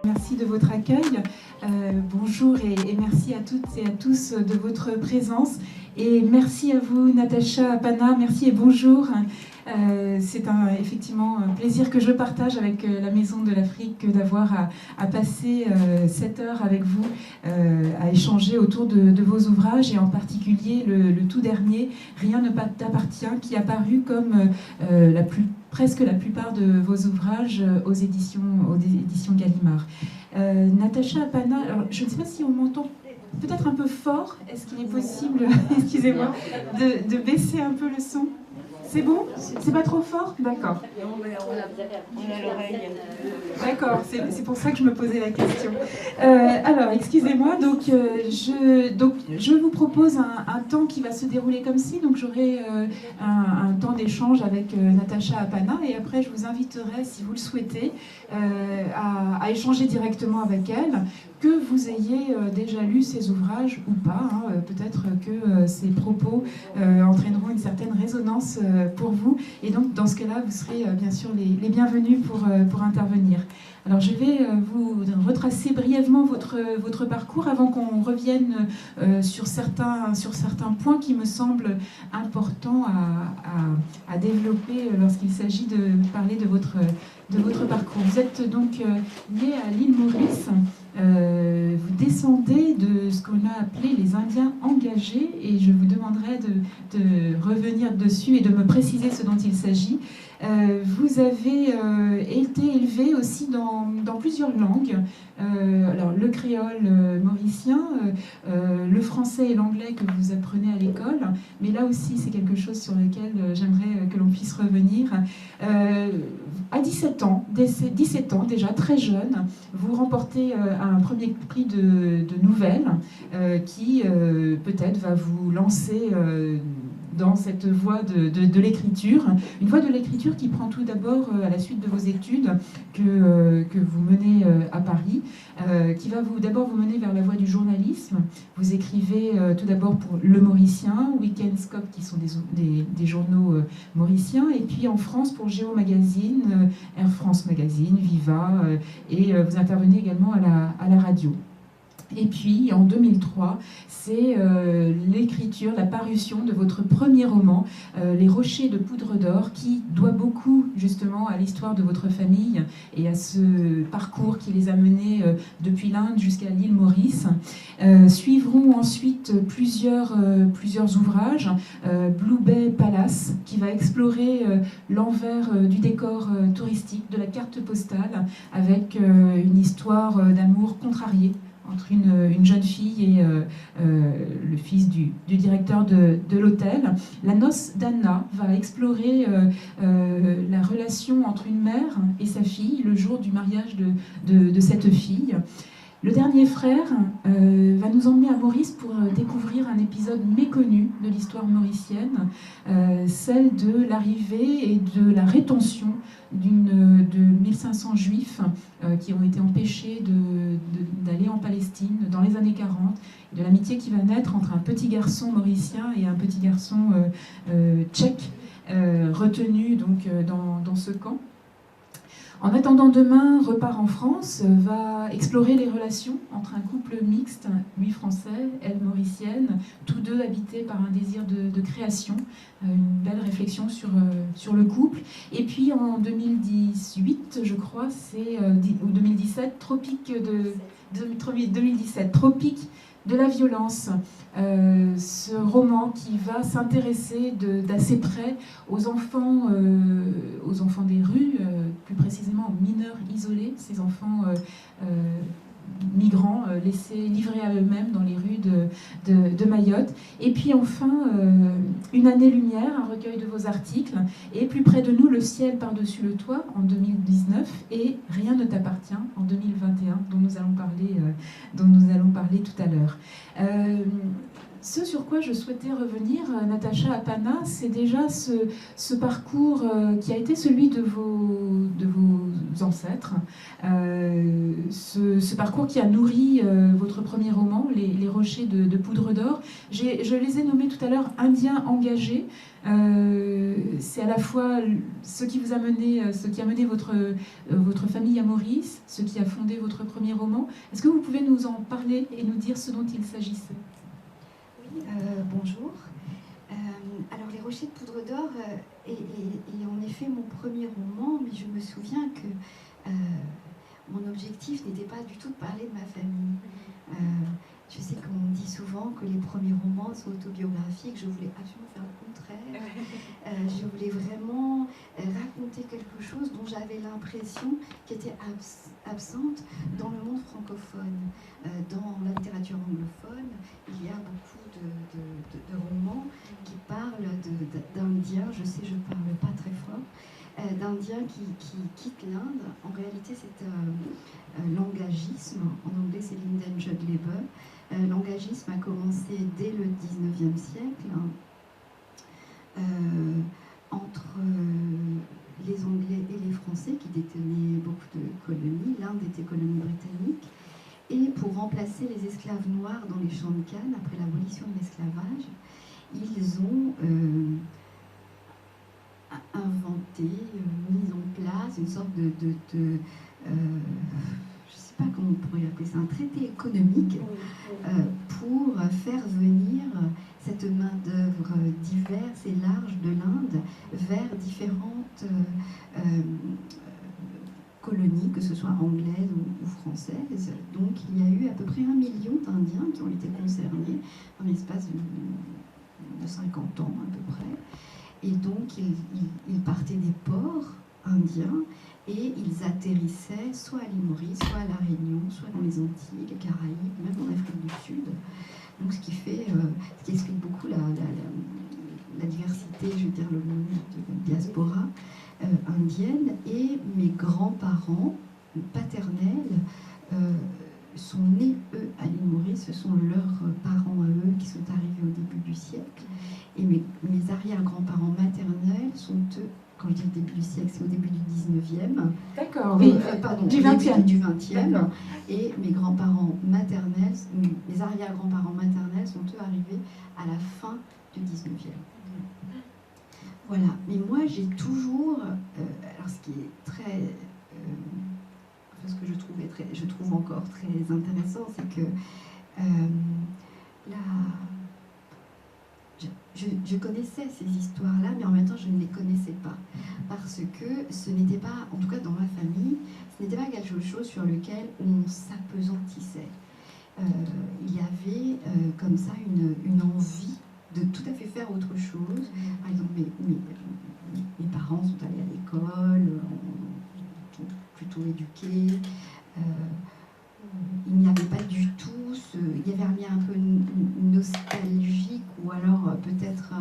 Merci de votre accueil. Bonjour et merci à toutes et à tous de votre présence. Et merci à vous, Natacha Apana. Merci et bonjour. C'est effectivement un plaisir que je partage avec la Maison de l'Afrique d'avoir à passer 7 heures avec vous, à échanger autour de vos ouvrages, et en particulier le tout dernier, Rien ne t'appartient, qui a paru comme presque la plupart de vos ouvrages aux éditions Gallimard. Natacha Apana, alors, je ne sais pas si on m'entend peut-être un peu fort. Est-ce qu'il est possible, excusez-moi, de baisser un peu le son ? C'est bon? C'est pas trop fort? D'accord. On a l'oreille. D'accord, c'est pour ça que je me posais la question. Alors, excusez-moi, donc je vous propose un temps qui va se dérouler comme ci. Donc j'aurai un temps d'échange avec Natacha Apana, et après je vous inviterai, si vous le souhaitez, à échanger directement avec elle, que vous ayez déjà lu ses ouvrages ou pas. Peut-être que ses propos entraîneront une certaine résonance pour vous, et donc dans ce cas-là, vous serez bien sûr les bienvenus pour intervenir. Alors je vais vous retracer brièvement votre parcours avant qu'on revienne sur certains points qui me semblent importants à développer lorsqu'il s'agit de parler de votre parcours. Vous êtes donc né à l'île Maurice. Vous descendez de ce qu'on a appelé les Indiens engagés, et je vous demanderai de revenir dessus et de me préciser ce dont il s'agit. Vous avez été élevé aussi dans plusieurs langues. Alors le créole mauricien, le français et l'anglais que vous apprenez à l'école, mais là aussi c'est quelque chose sur lequel j'aimerais que l'on puisse revenir. À 17 ans déjà, très jeune, vous remportez un premier prix de nouvelles qui peut-être va vous lancer dans cette voie de l'écriture. Une voie de l'écriture qui prend tout d'abord, à la suite de vos études que vous menez à Paris, qui va d'abord vous mener vers la voie du journalisme. Vous écrivez tout d'abord pour Le Mauricien, Weekend Scope, qui sont des journaux mauriciens, et puis en France pour Géo Magazine, Air France Magazine, Viva, et vous intervenez également à la radio. Et puis, en 2003, c'est l'écriture, la parution de votre premier roman, Les Rochers de Poudre d'Or, qui doit beaucoup justement à l'histoire de votre famille et à ce parcours qui les a menés depuis l'Inde jusqu'à l'île Maurice. Suivront ensuite plusieurs ouvrages. Blue Bay Palace, qui va explorer l'envers du décor touristique, de la carte postale, avec une histoire d'amour contrarié entre une jeune fille et le fils du directeur de l'hôtel. La noce d'Anna va explorer la relation entre une mère et sa fille le jour du mariage de cette fille. Le dernier frère va nous emmener à Maurice pour découvrir un épisode méconnu de l'histoire mauricienne, celle de l'arrivée et de la rétention de 1500 juifs qui ont été empêchés d'aller en Palestine dans les années 40, et de l'amitié qui va naître entre un petit garçon mauricien et un petit garçon tchèque retenu donc dans ce camp. En attendant demain, repart en France, va explorer les relations entre un couple mixte, lui français, elle mauricienne, tous deux habités par un désir de création, une belle réflexion sur le couple. Et puis en 2018, je crois, ou 2017, Tropique de la violence, ce roman qui va s'intéresser d'assez près aux enfants des rues, plus précisément aux mineurs isolés, ces enfants migrants livrés à eux-mêmes dans les rues de Mayotte. Et puis enfin, Une année-lumière, un recueil de vos articles, et plus près de nous, Le ciel par-dessus le toit en 2019, et Rien ne t'appartient en 2021, dont nous allons parler tout à l'heure. Ce sur quoi je souhaitais revenir, Natacha Apana, c'est déjà ce parcours qui a été celui de vos ancêtres, ce parcours qui a nourri votre premier roman, Les Rochers de Poudre d'Or. Je les ai nommés tout à l'heure Indiens engagés. C'est à la fois ce qui a mené votre famille à Maurice, ce qui a fondé votre premier roman. Est-ce que vous pouvez nous en parler et nous dire ce dont il s'agissait? Oui, bonjour. Alors, Les Rochers de Poudre d'Or est en effet mon premier roman, mais je me souviens que mon objectif n'était pas du tout de parler de ma famille. Je sais qu'on dit souvent que les premiers romans sont autobiographiques. Je voulais absolument faire le contraire. Je voulais vraiment raconter quelque chose dont j'avais l'impression qui était absente dans le monde francophone. Dans la littérature anglophone, il y a beaucoup de romans qui parlent d'Indiens. Je sais, je ne parle pas très fort. D'Indiens qui quittent l'Inde. En réalité, c'est l'engagisme. En anglais, c'est l'Indentured Labour. L'engagisme a commencé dès le 19e siècle entre les Anglais et les Français qui détenaient beaucoup de colonies. L'Inde était colonie britannique. Et pour remplacer les esclaves noirs dans les champs de canne, après l'abolition de l'esclavage, ils ont inventé, mis en place une sorte je ne sais pas comment on pourrait appeler ça, un traité économique pour faire venir cette main-d'œuvre diverse et large de l'Inde vers différentes colonies, que ce soit anglaises ou françaises. Donc il y a eu à peu près 1 million d'Indiens qui ont été concernés dans l'espace de 50 ans à peu près. Et donc, ils partaient des ports indiens et ils atterrissaient soit à l'île Maurice, soit à La Réunion, soit dans les Antilles, les Caraïbes, même en Afrique du Sud. Donc, ce qui explique beaucoup la diversité, je veux dire, le monde de diaspora indienne. Et mes grands-parents paternels sont nés, eux, à l'île Maurice. Ce sont leurs parents à eux qui sont arrivés au début du siècle. Et mes arrière-grands-parents maternels sont eux, quand je dis le début du siècle, c'est au début du 19e. D'accord, oui. Pardon, du 20e. Du 20e. Et mes grands-parents maternels, mes arrière-grands-parents maternels sont eux arrivés à la fin du 19e. Voilà. Mais moi, j'ai toujours... alors, ce qui est très... ce que je trouve encore très intéressant, c'est que je connaissais ces histoires-là, mais en même temps, je ne les connaissais pas. Parce que ce n'était pas, en tout cas dans ma famille, ce n'était pas quelque chose sur lequel on s'apesantissait. Il y avait comme ça une envie de tout à fait faire autre chose. Par exemple, mes parents sont allés à l'école, sont plutôt éduqués. Il n'y avait pas du tout il y avait un lien un peu nostalgique ou alors peut-être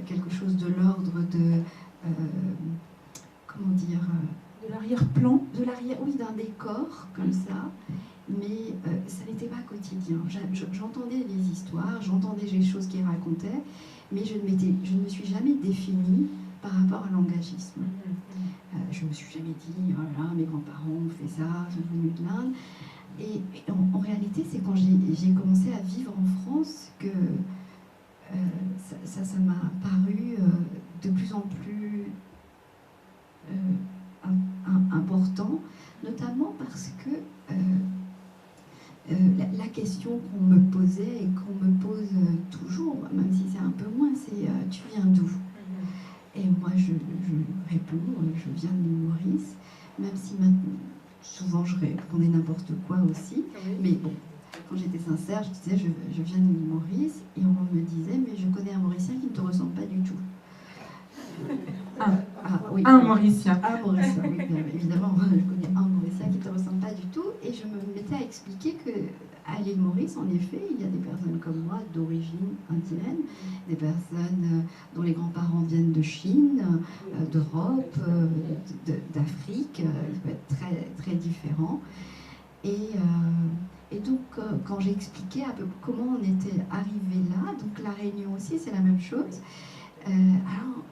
quelque chose de l'ordre de comment dire, de l'arrière-plan, oui, d'un décor comme ça, mais ça n'était pas quotidien. J'entendais des histoires, j'entendais les choses qu'ils racontaient, mais je ne me suis jamais définie par rapport à l'engagisme. Je ne me suis jamais dit, voilà, mes grands-parents ont fait ça, sont venus de l'Inde. Et en réalité, c'est quand j'ai commencé à vivre en France que ça m'a paru de plus en plus important, notamment parce que la question qu'on me posait et qu'on me pose toujours, même si c'est un peu moins, c'est tu viens d'où? Et moi, je réponds, je viens de l'île Maurice, même si maintenant, souvent je répondais n'importe quoi aussi, mais bon, quand j'étais sincère, je disais je viens de l'île Maurice, et on me disait mais je connais un Mauricien qui ne te ressemble pas du tout. Oui. Un Mauricien. Un Mauricien, oui, bien évidemment, je connais un Mauricien qui ne te ressemble pas du tout, et je me mettais à expliquer qu'à l'île Maurice, en effet, il y a des personnes comme moi d'origine indienne, des personnes dont les grands-parents viennent de Chine, d'Europe, d'Afrique, ils peuvent être très, très différents. Et donc, quand j'expliquais un peu comment on était arrivé là, donc la Réunion aussi, c'est la même chose, alors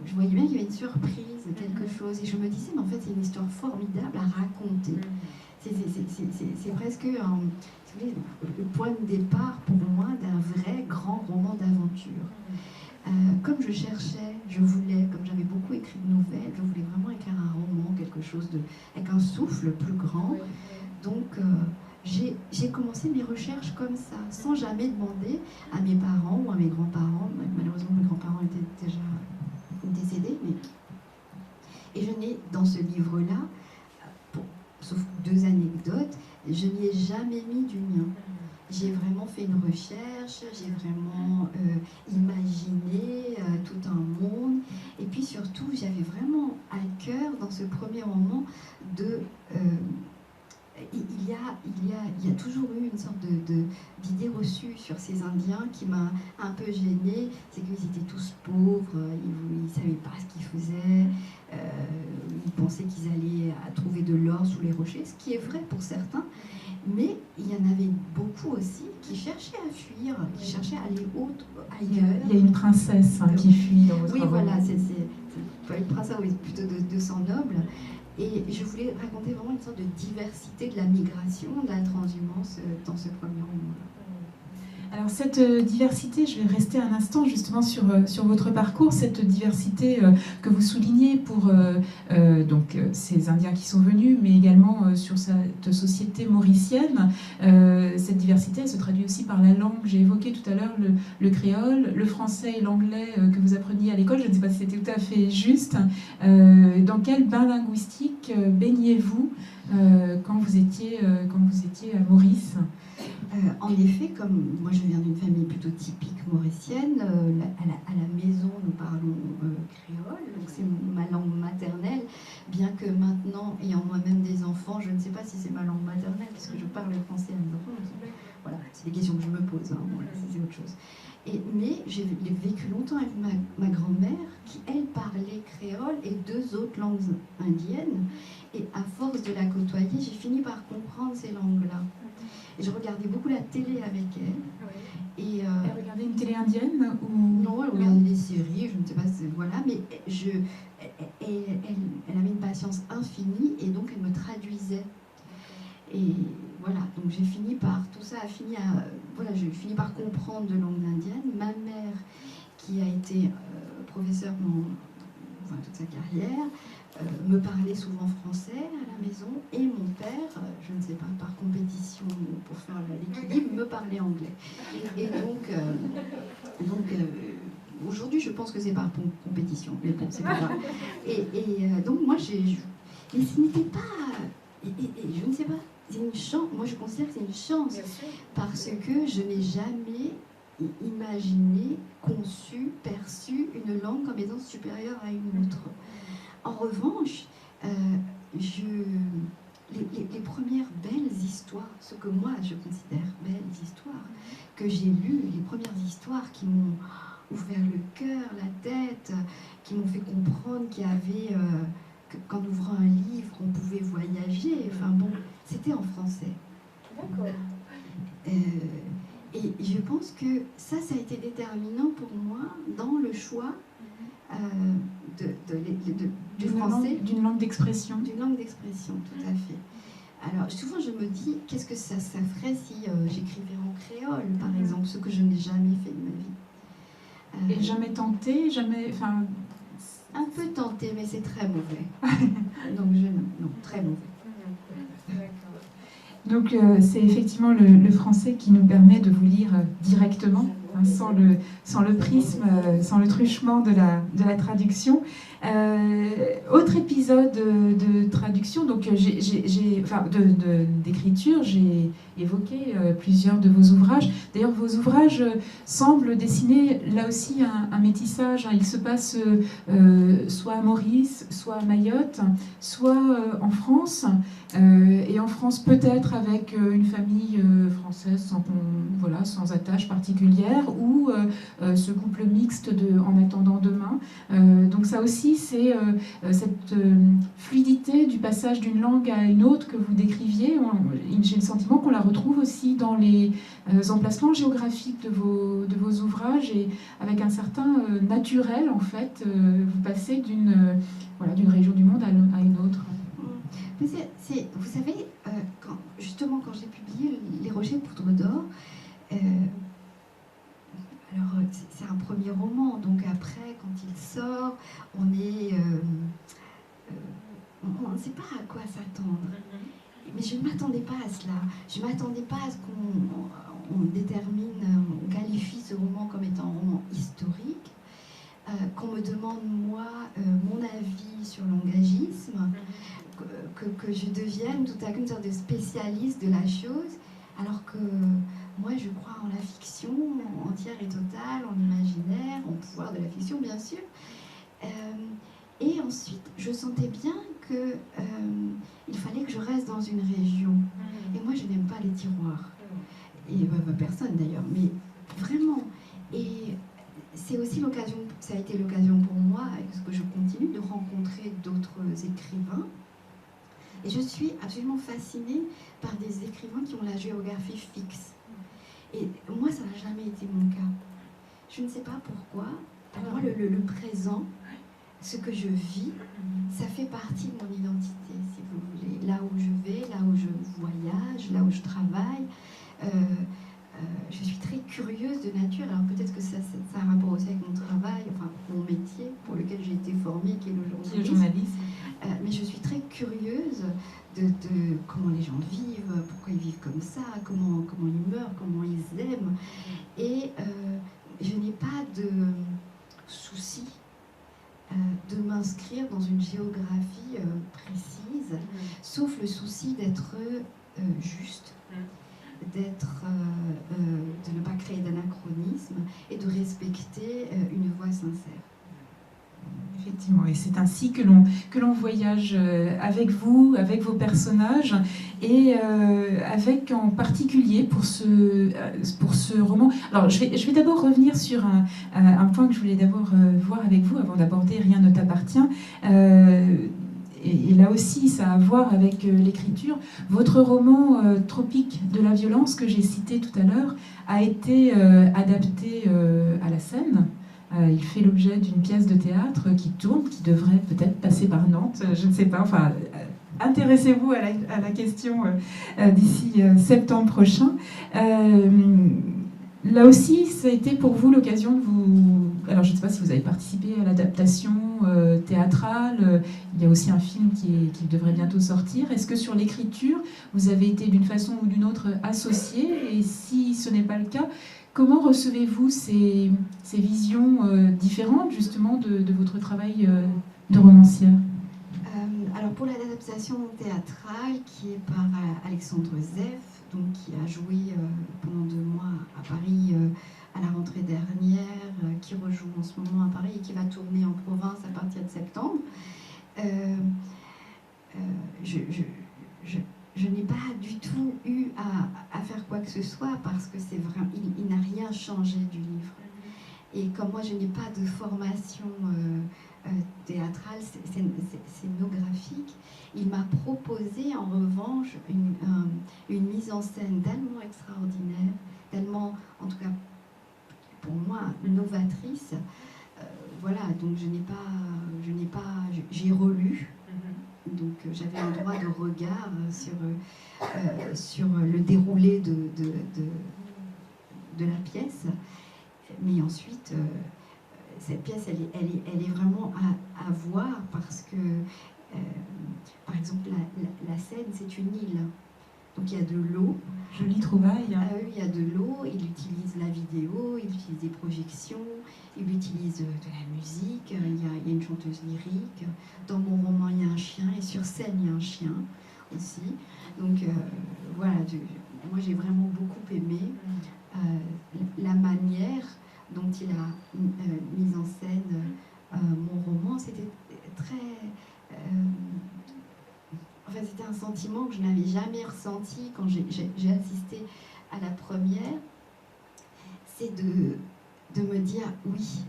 je voyais bien qu'il y avait une surprise, quelque chose, et je me disais, mais en fait, c'est une histoire formidable à raconter. C'est presque le point de départ pour moi d'un vrai grand roman d'aventure. Comme je cherchais, je voulais, comme j'avais beaucoup écrit de nouvelles, je voulais vraiment écrire un roman, quelque chose avec un souffle plus grand. Donc, j'ai commencé mes recherches comme ça, sans jamais demander à mes parents ou à mes grands-parents. Malheureusement, mes grands-parents étaient déjà décédés. Et je n'ai, dans ce livre-là, sauf 2 anecdotes, je n'y ai jamais mis du mien. J'ai vraiment fait une recherche, j'ai vraiment imaginé tout un monde. Et puis surtout, j'avais vraiment à cœur, dans ce premier roman, de... il y a toujours eu une sorte d'idée reçue sur ces Indiens qui m'a un peu gênée. C'est qu'ils étaient tous pauvres, ils ne savaient pas ce qu'ils faisaient, ils pensaient qu'ils allaient trouver de l'or sous les rochers, ce qui est vrai pour certains. Mais il y en avait beaucoup aussi qui cherchaient à fuir, qui cherchaient à aller ailleurs. Il y a une princesse qui fuit dans votre roman. Oui, voilà, c'est pas une princesse, oui, plutôt de sang noble. Et je voulais raconter vraiment une sorte de diversité de la migration, de la transhumance dans ce premier roman. Alors cette diversité, je vais rester un instant justement sur votre parcours, cette diversité que vous soulignez pour ces Indiens qui sont venus, mais également sur cette société mauricienne. Cette diversité, elle se traduit aussi par la langue. J'ai évoqué tout à l'heure le créole, le français et l'anglais que vous appreniez à l'école. Je ne sais pas si c'était tout à fait juste. Dans quel bain linguistique baigniez-vous quand vous étiez à Maurice ? En effet, comme moi je viens d'une famille plutôt typique mauricienne, à la maison nous parlons créole, donc c'est ma langue maternelle, bien que maintenant, ayant moi-même des enfants, je ne sais pas si c'est ma langue maternelle, parce que je parle français à mes enfants. Voilà, c'est des questions que je me pose, hein, voilà, c'est autre chose. Mais j'ai vécu longtemps avec ma grand-mère, qui elle parlait créole et 2 autres langues indiennes, et à force de la côtoyer, j'ai fini par comprendre ces langues-là. Et je regardais beaucoup la télé avec elle. Et, elle regardait une télé indienne ou... Non, elle regardait des séries, je ne sais pas, voilà, mais elle avait une patience infinie et donc elle me traduisait. Et voilà, donc j'ai fini par, tout ça a fini à, voilà, j'ai fini par comprendre de langue indienne. Ma mère, qui a été professeure toute sa carrière, me parlait souvent français à la maison, et mon père, je ne sais pas, par compétition pour faire l'équilibre, me parlait anglais. Et donc aujourd'hui, je pense que c'est par compétition, mais bon, c'est pas grave. Et donc moi, mais ce n'était pas, et je ne sais pas, c'est une chance, moi je considère que c'est une chance, parce que je n'ai jamais imaginé, conçu, perçu une langue comme étant supérieure à une autre. En revanche, les premières belles histoires, ce que moi je considère belles histoires, que j'ai lues, les premières histoires qui m'ont ouvert le cœur, la tête, qui m'ont fait comprendre qu'il y avait, qu'en ouvrant un livre, on pouvait voyager, enfin bon, c'était en français. D'accord. Et je pense que ça a été déterminant pour moi dans le choix du français. D'une langue d'expression. D'une langue d'expression, tout à fait. Alors, souvent, je me dis, qu'est-ce que ça ferait si j'écrivais en créole, par exemple, ce que je n'ai jamais fait de ma vie. Et jamais tenté, jamais... Enfin... Un peu tenté, mais c'est très mauvais. Donc, non, très mauvais. Donc c'est effectivement le français qui nous permet de vous lire directement, hein, sans le prisme, sans le truchement de la traduction. Autre épisode de traduction, donc d'écriture, j'ai évoqué plusieurs de vos ouvrages. D'ailleurs, vos ouvrages semblent dessiner là aussi un métissage. Hein. Il se passe soit à Maurice, soit à Mayotte, soit en France. Et en France peut-être avec une famille française sans attache particulière, ou ce couple mixte En attendant demain. Donc ça aussi, c'est cette fluidité du passage d'une langue à une autre que vous décriviez. J'ai le sentiment qu'on la retrouve aussi dans les emplacements géographiques de vos ouvrages, et avec un certain naturel, en fait, vous passez d'une région du monde à une autre. Mais vous savez, quand j'ai publié Les Rochers de Poudre d'Or, alors c'est un premier roman, donc on ne sait pas à quoi s'attendre. Mais je ne m'attendais pas à cela. Je ne m'attendais pas à ce qu'on détermine, on qualifie ce roman comme étant un roman historique, qu'on me demande, moi, mon avis sur l'engagisme, que je devienne tout à coup une sorte de spécialiste de la chose, alors que moi, je crois en la fiction entière et totale, en l'imaginaire, en pouvoir de la fiction, bien sûr. Et ensuite, je sentais bien que il fallait que je reste dans une région. Et moi, je n'aime pas les tiroirs. Et personne d'ailleurs, mais vraiment. Et c'est aussi l'occasion, ça a été l'occasion pour moi, et ce que je continue, de rencontrer d'autres écrivains. Et je suis absolument fascinée par des écrivains qui ont la géographie fixe. Et moi, ça n'a jamais été mon cas. Je ne sais pas pourquoi. Pour moi, le présent, ce que je vis, ça fait partie de mon identité, si vous voulez. Là où je vais, là où je voyage, là où je travaille. Je suis très curieuse de nature. Alors peut-être que ça a un rapport aussi avec mon travail, enfin mon métier pour lequel j'ai été formée, qui est le journalisme. Mais je suis très curieuse de comment les gens vivent, pourquoi ils vivent comme ça, comment ils meurent, comment ils aiment. Et je n'ai pas de souci de m'inscrire dans une géographie précise, sauf le souci d'être juste, de ne pas créer d'anachronisme et de respecter une voix sincère. Effectivement, et c'est ainsi que l'on voyage avec vous, avec vos personnages, et avec en particulier pour ce roman. Alors, je vais d'abord revenir sur un point que je voulais d'abord voir avec vous, avant d'aborder Rien ne t'appartient. Et là aussi, ça a à voir avec l'écriture. Votre roman Tropique de la violence, que j'ai cité tout à l'heure, a été adapté à la scène. Il fait l'objet d'une pièce de théâtre qui tourne, qui devrait peut-être passer par Nantes, je ne sais pas. Enfin, intéressez-vous à la question d'ici septembre prochain. Là aussi, ça a été pour vous l'occasion de vous... Alors, je ne sais pas si vous avez participé à l'adaptation théâtrale. Il y a aussi un film qui devrait bientôt sortir. Est-ce que sur l'écriture, vous avez été d'une façon ou d'une autre associé? Et si ce n'est pas le cas, comment recevez-vous ces visions différentes, justement, de votre travail de romancière? Alors, pour l'adaptation théâtrale, qui est par Alexandre Zeff, donc, qui a joué pendant 2 mois à Paris à la rentrée dernière, qui rejoue en ce moment à Paris et qui va tourner en province à partir de septembre, je n'ai pas du tout eu à faire quoi que ce soit, parce que c'est vrai, il n'a rien changé du livre. Et comme moi, je n'ai pas de formation théâtrale, scénographique, il m'a proposé en revanche une mise en scène tellement extraordinaire, tellement, en tout cas pour moi, novatrice. Voilà, donc j'ai relu. Donc j'avais un droit de regard sur le déroulé de la pièce. Mais ensuite, cette pièce, elle est vraiment à voir, parce que, par exemple, la scène, c'est une île. Donc il y a de l'eau. Jolie trouvaille. Il y a de l'eau, il utilise la vidéo, il utilise des projections, il utilise de la musique, il y a une chanteuse lyrique. Dans mon roman, il y a un chien, et sur scène, il y a un chien aussi. Donc voilà, moi j'ai vraiment beaucoup aimé la manière dont il a mis en scène mon roman. C'était très... Enfin, c'était un sentiment que je n'avais jamais ressenti quand j'ai assisté à la première. C'est de me dire, oui,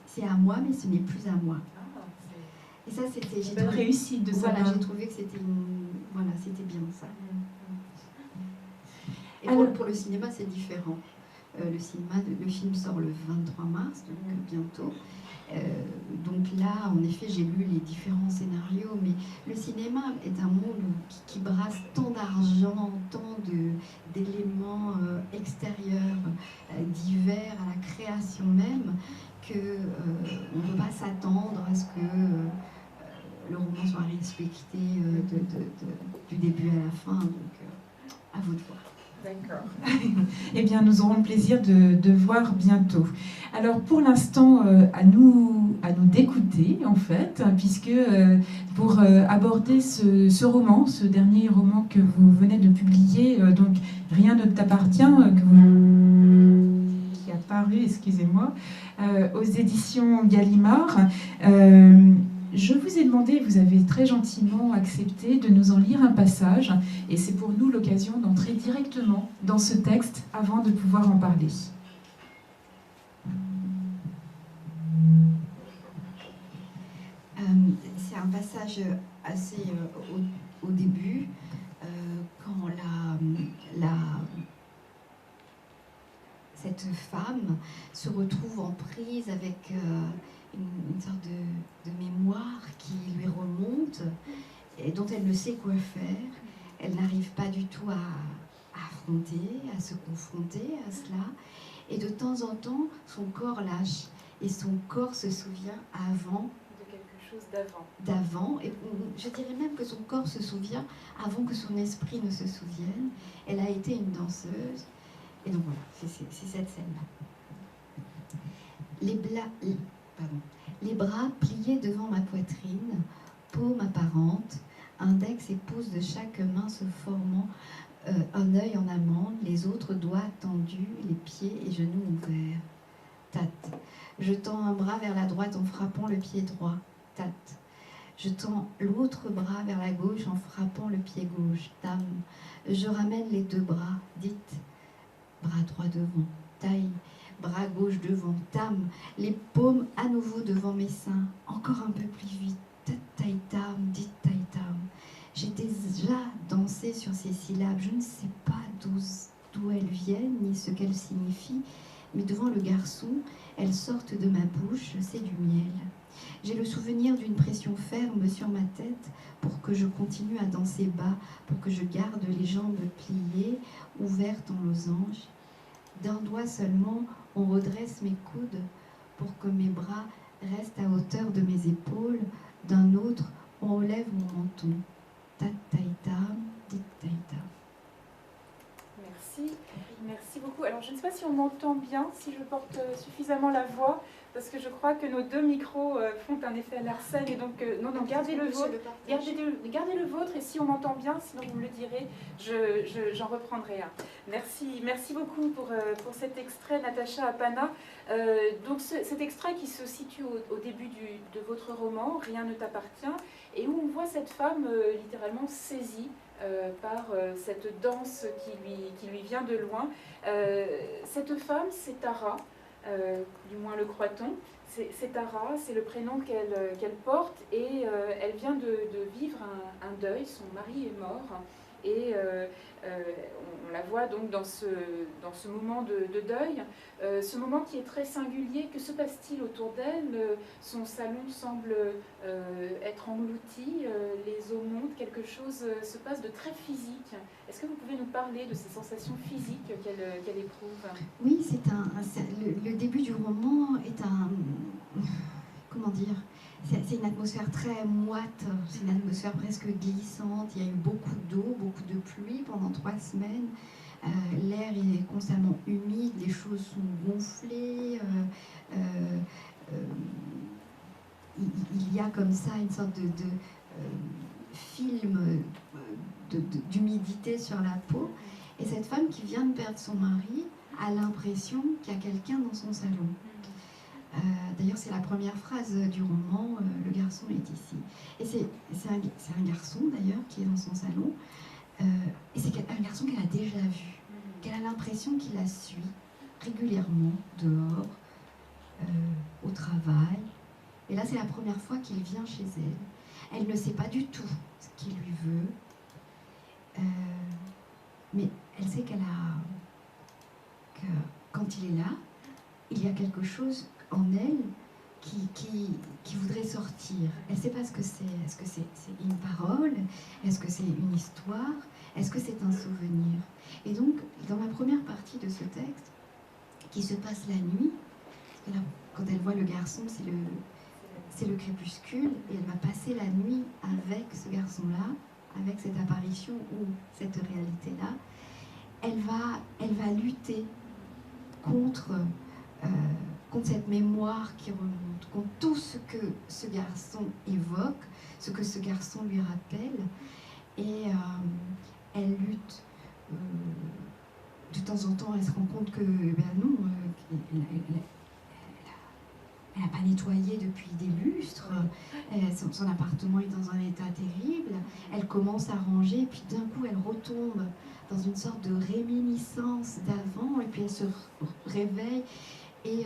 c'est à moi, mais ce n'est plus à moi. Et ça, c'était... J'ai réussite de ça. Voilà, j'ai trouvé que c'était c'était bien ça. Et pour le cinéma, c'est différent. Le film sort le 23 mars, donc bientôt. Donc là, en effet, j'ai lu les différents scénarios, mais le cinéma est un monde qui brasse tant d'argent, tant d'éléments extérieurs, divers à la création même, qu'on ne peut pas s'attendre à ce que le roman soit respecté du début à la fin. Donc, à vous de voir. D'accord. Eh bien, nous aurons le plaisir de voir bientôt. Alors, pour l'instant, à nous d'écouter, en fait, puisque pour aborder ce roman, ce dernier roman que vous venez de publier, donc Rien ne t'appartient, qui a paru, excusez-moi, aux éditions Gallimard. Je vous ai demandé, vous avez très gentiment accepté de nous en lire un passage, et c'est pour nous l'occasion d'entrer directement dans ce texte avant de pouvoir en parler. C'est un passage assez au début, quand cette femme se retrouve en prise avec une sorte de mémoire qui lui remonte et dont elle ne sait quoi faire. Elle n'arrive pas du tout à affronter, à se confronter à cela. Et de temps en temps, son corps lâche. Et son corps se souvient avant. De quelque chose d'avant. D'avant. Et je dirais même que son corps se souvient avant que son esprit ne se souvienne. Elle a été une danseuse. Et donc voilà, c'est cette scène-là. Les bras pliés devant ma poitrine, paume apparente, index et pouce de chaque main se formant un œil en amande, les autres doigts tendus, les pieds et genoux ouverts. Tate. Je tends un bras vers la droite en frappant le pied droit. Tate. Je tends l'autre bras vers la gauche en frappant le pied gauche. Tam. Je ramène les deux bras. Dites. Bras droit devant. Taille. Bras gauche devant. Tam. Les paumes à nouveau devant mes seins. Encore un peu plus vite. Taille tam. Dites taille tam. J'ai déjà dansé sur ces syllabes. Je ne sais pas d'où elles viennent ni ce qu'elles signifient. Mais devant le garçon, elles sortent de ma bouche, c'est du miel. J'ai le souvenir d'une pression ferme sur ma tête pour que je continue à danser bas, pour que je garde les jambes pliées, ouvertes en losange. D'un doigt seulement, on redresse mes coudes pour que mes bras restent à hauteur de mes épaules. D'un autre, on relève mon menton. Tat-taïtam, dit-taïtam. Merci beaucoup. Alors, je ne sais pas si on m'entend bien, si je porte suffisamment la voix, parce que je crois que nos deux micros font un effet à l'arsène, et donc, non, gardez le vôtre, gardez le vôtre, et si on m'entend bien, sinon vous me le direz, j'en reprendrai un. Merci beaucoup pour cet extrait, Natacha Apana. Donc, cet extrait qui se situe au début de votre roman, Rien ne t'appartient, et où on voit cette femme littéralement saisie par cette danse qui lui vient de loin. Cette femme, c'est Tara, du moins le croit-on. C'est Tara, c'est le prénom qu'elle porte, et elle vient de vivre un deuil. Son mari est mort, et on la voit donc dans ce moment de deuil, ce moment qui est très singulier. Que se passe-t-il autour d'elle? Son salon semble être englouti, les eaux montent, quelque chose se passe de très physique. Est-ce que vous pouvez nous parler de ces sensations physiques qu'elle éprouve? Oui, le début du roman est comment dire, c'est une atmosphère très moite, c'est une atmosphère presque glissante. Il y a eu beaucoup d'eau, beaucoup de pluie pendant 3 semaines. L'air est constamment humide, les choses sont gonflées. Il y a comme ça une sorte de film d'humidité sur la peau. Et cette femme qui vient de perdre son mari a l'impression qu'il y a quelqu'un dans son salon. D'ailleurs, c'est la première phrase du roman, le garçon est ici. Et c'est un garçon, d'ailleurs, qui est dans son salon. Et c'est un garçon qu'elle a déjà vu, qu'elle a l'impression qu'il la suit régulièrement, dehors, au travail. Et là, c'est la première fois qu'il vient chez elle. Elle ne sait pas du tout ce qu'il lui veut. Mais elle sait que quand il est là, il y a quelque chose en elle qui voudrait sortir. Elle ne sait pas ce que c'est. Est-ce que c'est une parole? Est-ce que c'est une histoire? Est-ce que c'est un souvenir? Et donc, dans la première partie de ce texte, qui se passe la nuit, parce que là, quand elle voit le garçon, c'est le crépuscule et elle va passer la nuit avec ce garçon-là, avec cette apparition ou cette réalité-là. Elle va lutter contre cette mémoire qui remonte, contre tout ce que ce garçon évoque, ce que ce garçon lui rappelle. Et elle lutte. De temps en temps, elle se rend compte que, non, elle n'a pas nettoyé depuis des lustres. Son appartement est dans un état terrible. Elle commence à ranger, puis d'un coup, elle retombe dans une sorte de réminiscence d'avant, et puis elle se réveille. Et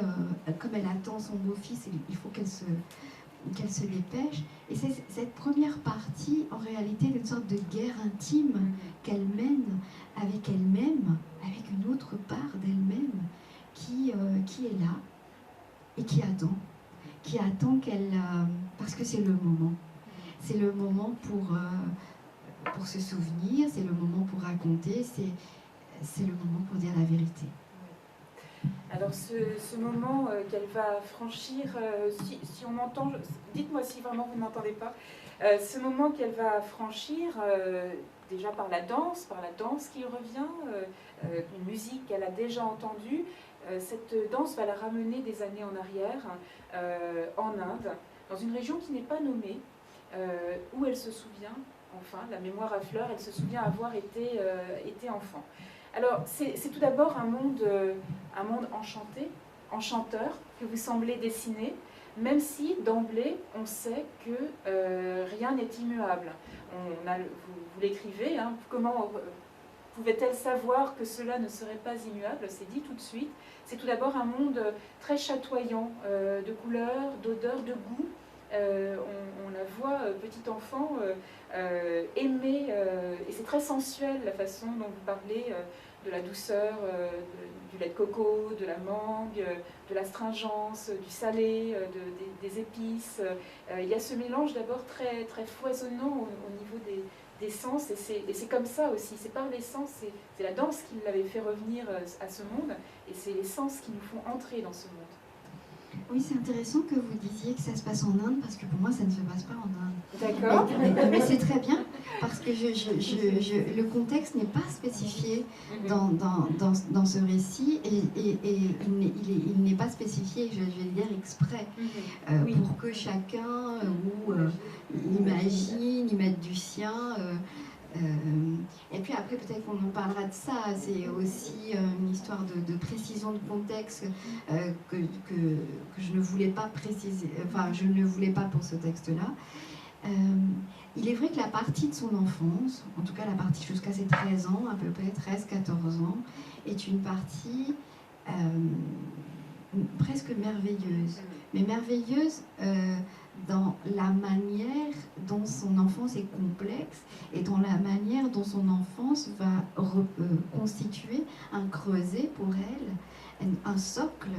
comme elle attend son beau-fils, il faut qu'elle se dépêche. Et c'est cette première partie, en réalité, d'une sorte de guerre intime qu'elle mène avec elle-même, avec une autre part d'elle-même qui est là et qui attend qu'elle... parce que c'est le moment. C'est le moment pour se souvenir, c'est le moment pour raconter, c'est le moment pour dire la vérité. Alors ce moment qu'elle va franchir, si on m'entend, dites-moi si vraiment vous ne m'entendez pas, ce moment qu'elle va franchir, déjà par la danse qui revient, une musique qu'elle a déjà entendue, cette danse va la ramener des années en arrière, en Inde, dans une région qui n'est pas nommée, où elle se souvient, enfin, la mémoire affleure, elle se souvient avoir été enfant. Alors, c'est tout d'abord un monde enchanté, enchanteur, que vous semblez dessiner, même si, d'emblée, on sait que rien n'est immuable. Vous l'écrivez, hein, comment pouvait-elle savoir que cela ne serait pas immuable? C'est dit tout de suite. C'est tout d'abord un monde très chatoyant, de couleurs, d'odeurs, de goût. On la voit, petit enfant, aimer, et c'est très sensuel la façon dont vous parlez de la douceur, du lait de coco, de la mangue, de l'astringence, du salé, des épices. Il y a ce mélange d'abord très, très foisonnant au niveau des sens, et c'est comme ça aussi, c'est par les sens, c'est la danse qui l'avait fait revenir à ce monde, et c'est les sens qui nous font entrer dans ce monde. Oui, c'est intéressant que vous disiez que ça se passe en Inde, parce que pour moi, ça ne se passe pas en Inde. D'accord. Mais c'est très bien, parce que le contexte n'est pas spécifié dans ce récit, et il n'est pas spécifié, je vais le dire exprès, pour que chacun imagine, y mette du sien. Et puis après, peut-être qu'on en parlera de ça. C'est aussi une histoire de précision de contexte que je ne voulais pas préciser, enfin, je ne le voulais pas pour ce texte-là. Il est vrai que la partie de son enfance, en tout cas la partie jusqu'à ses 13 ans, à peu près 13-14 ans, est une partie presque merveilleuse. Mais merveilleuse dans la manière dont son enfance est complexe et dans la manière dont son enfance va constituer un creuset pour elle, un socle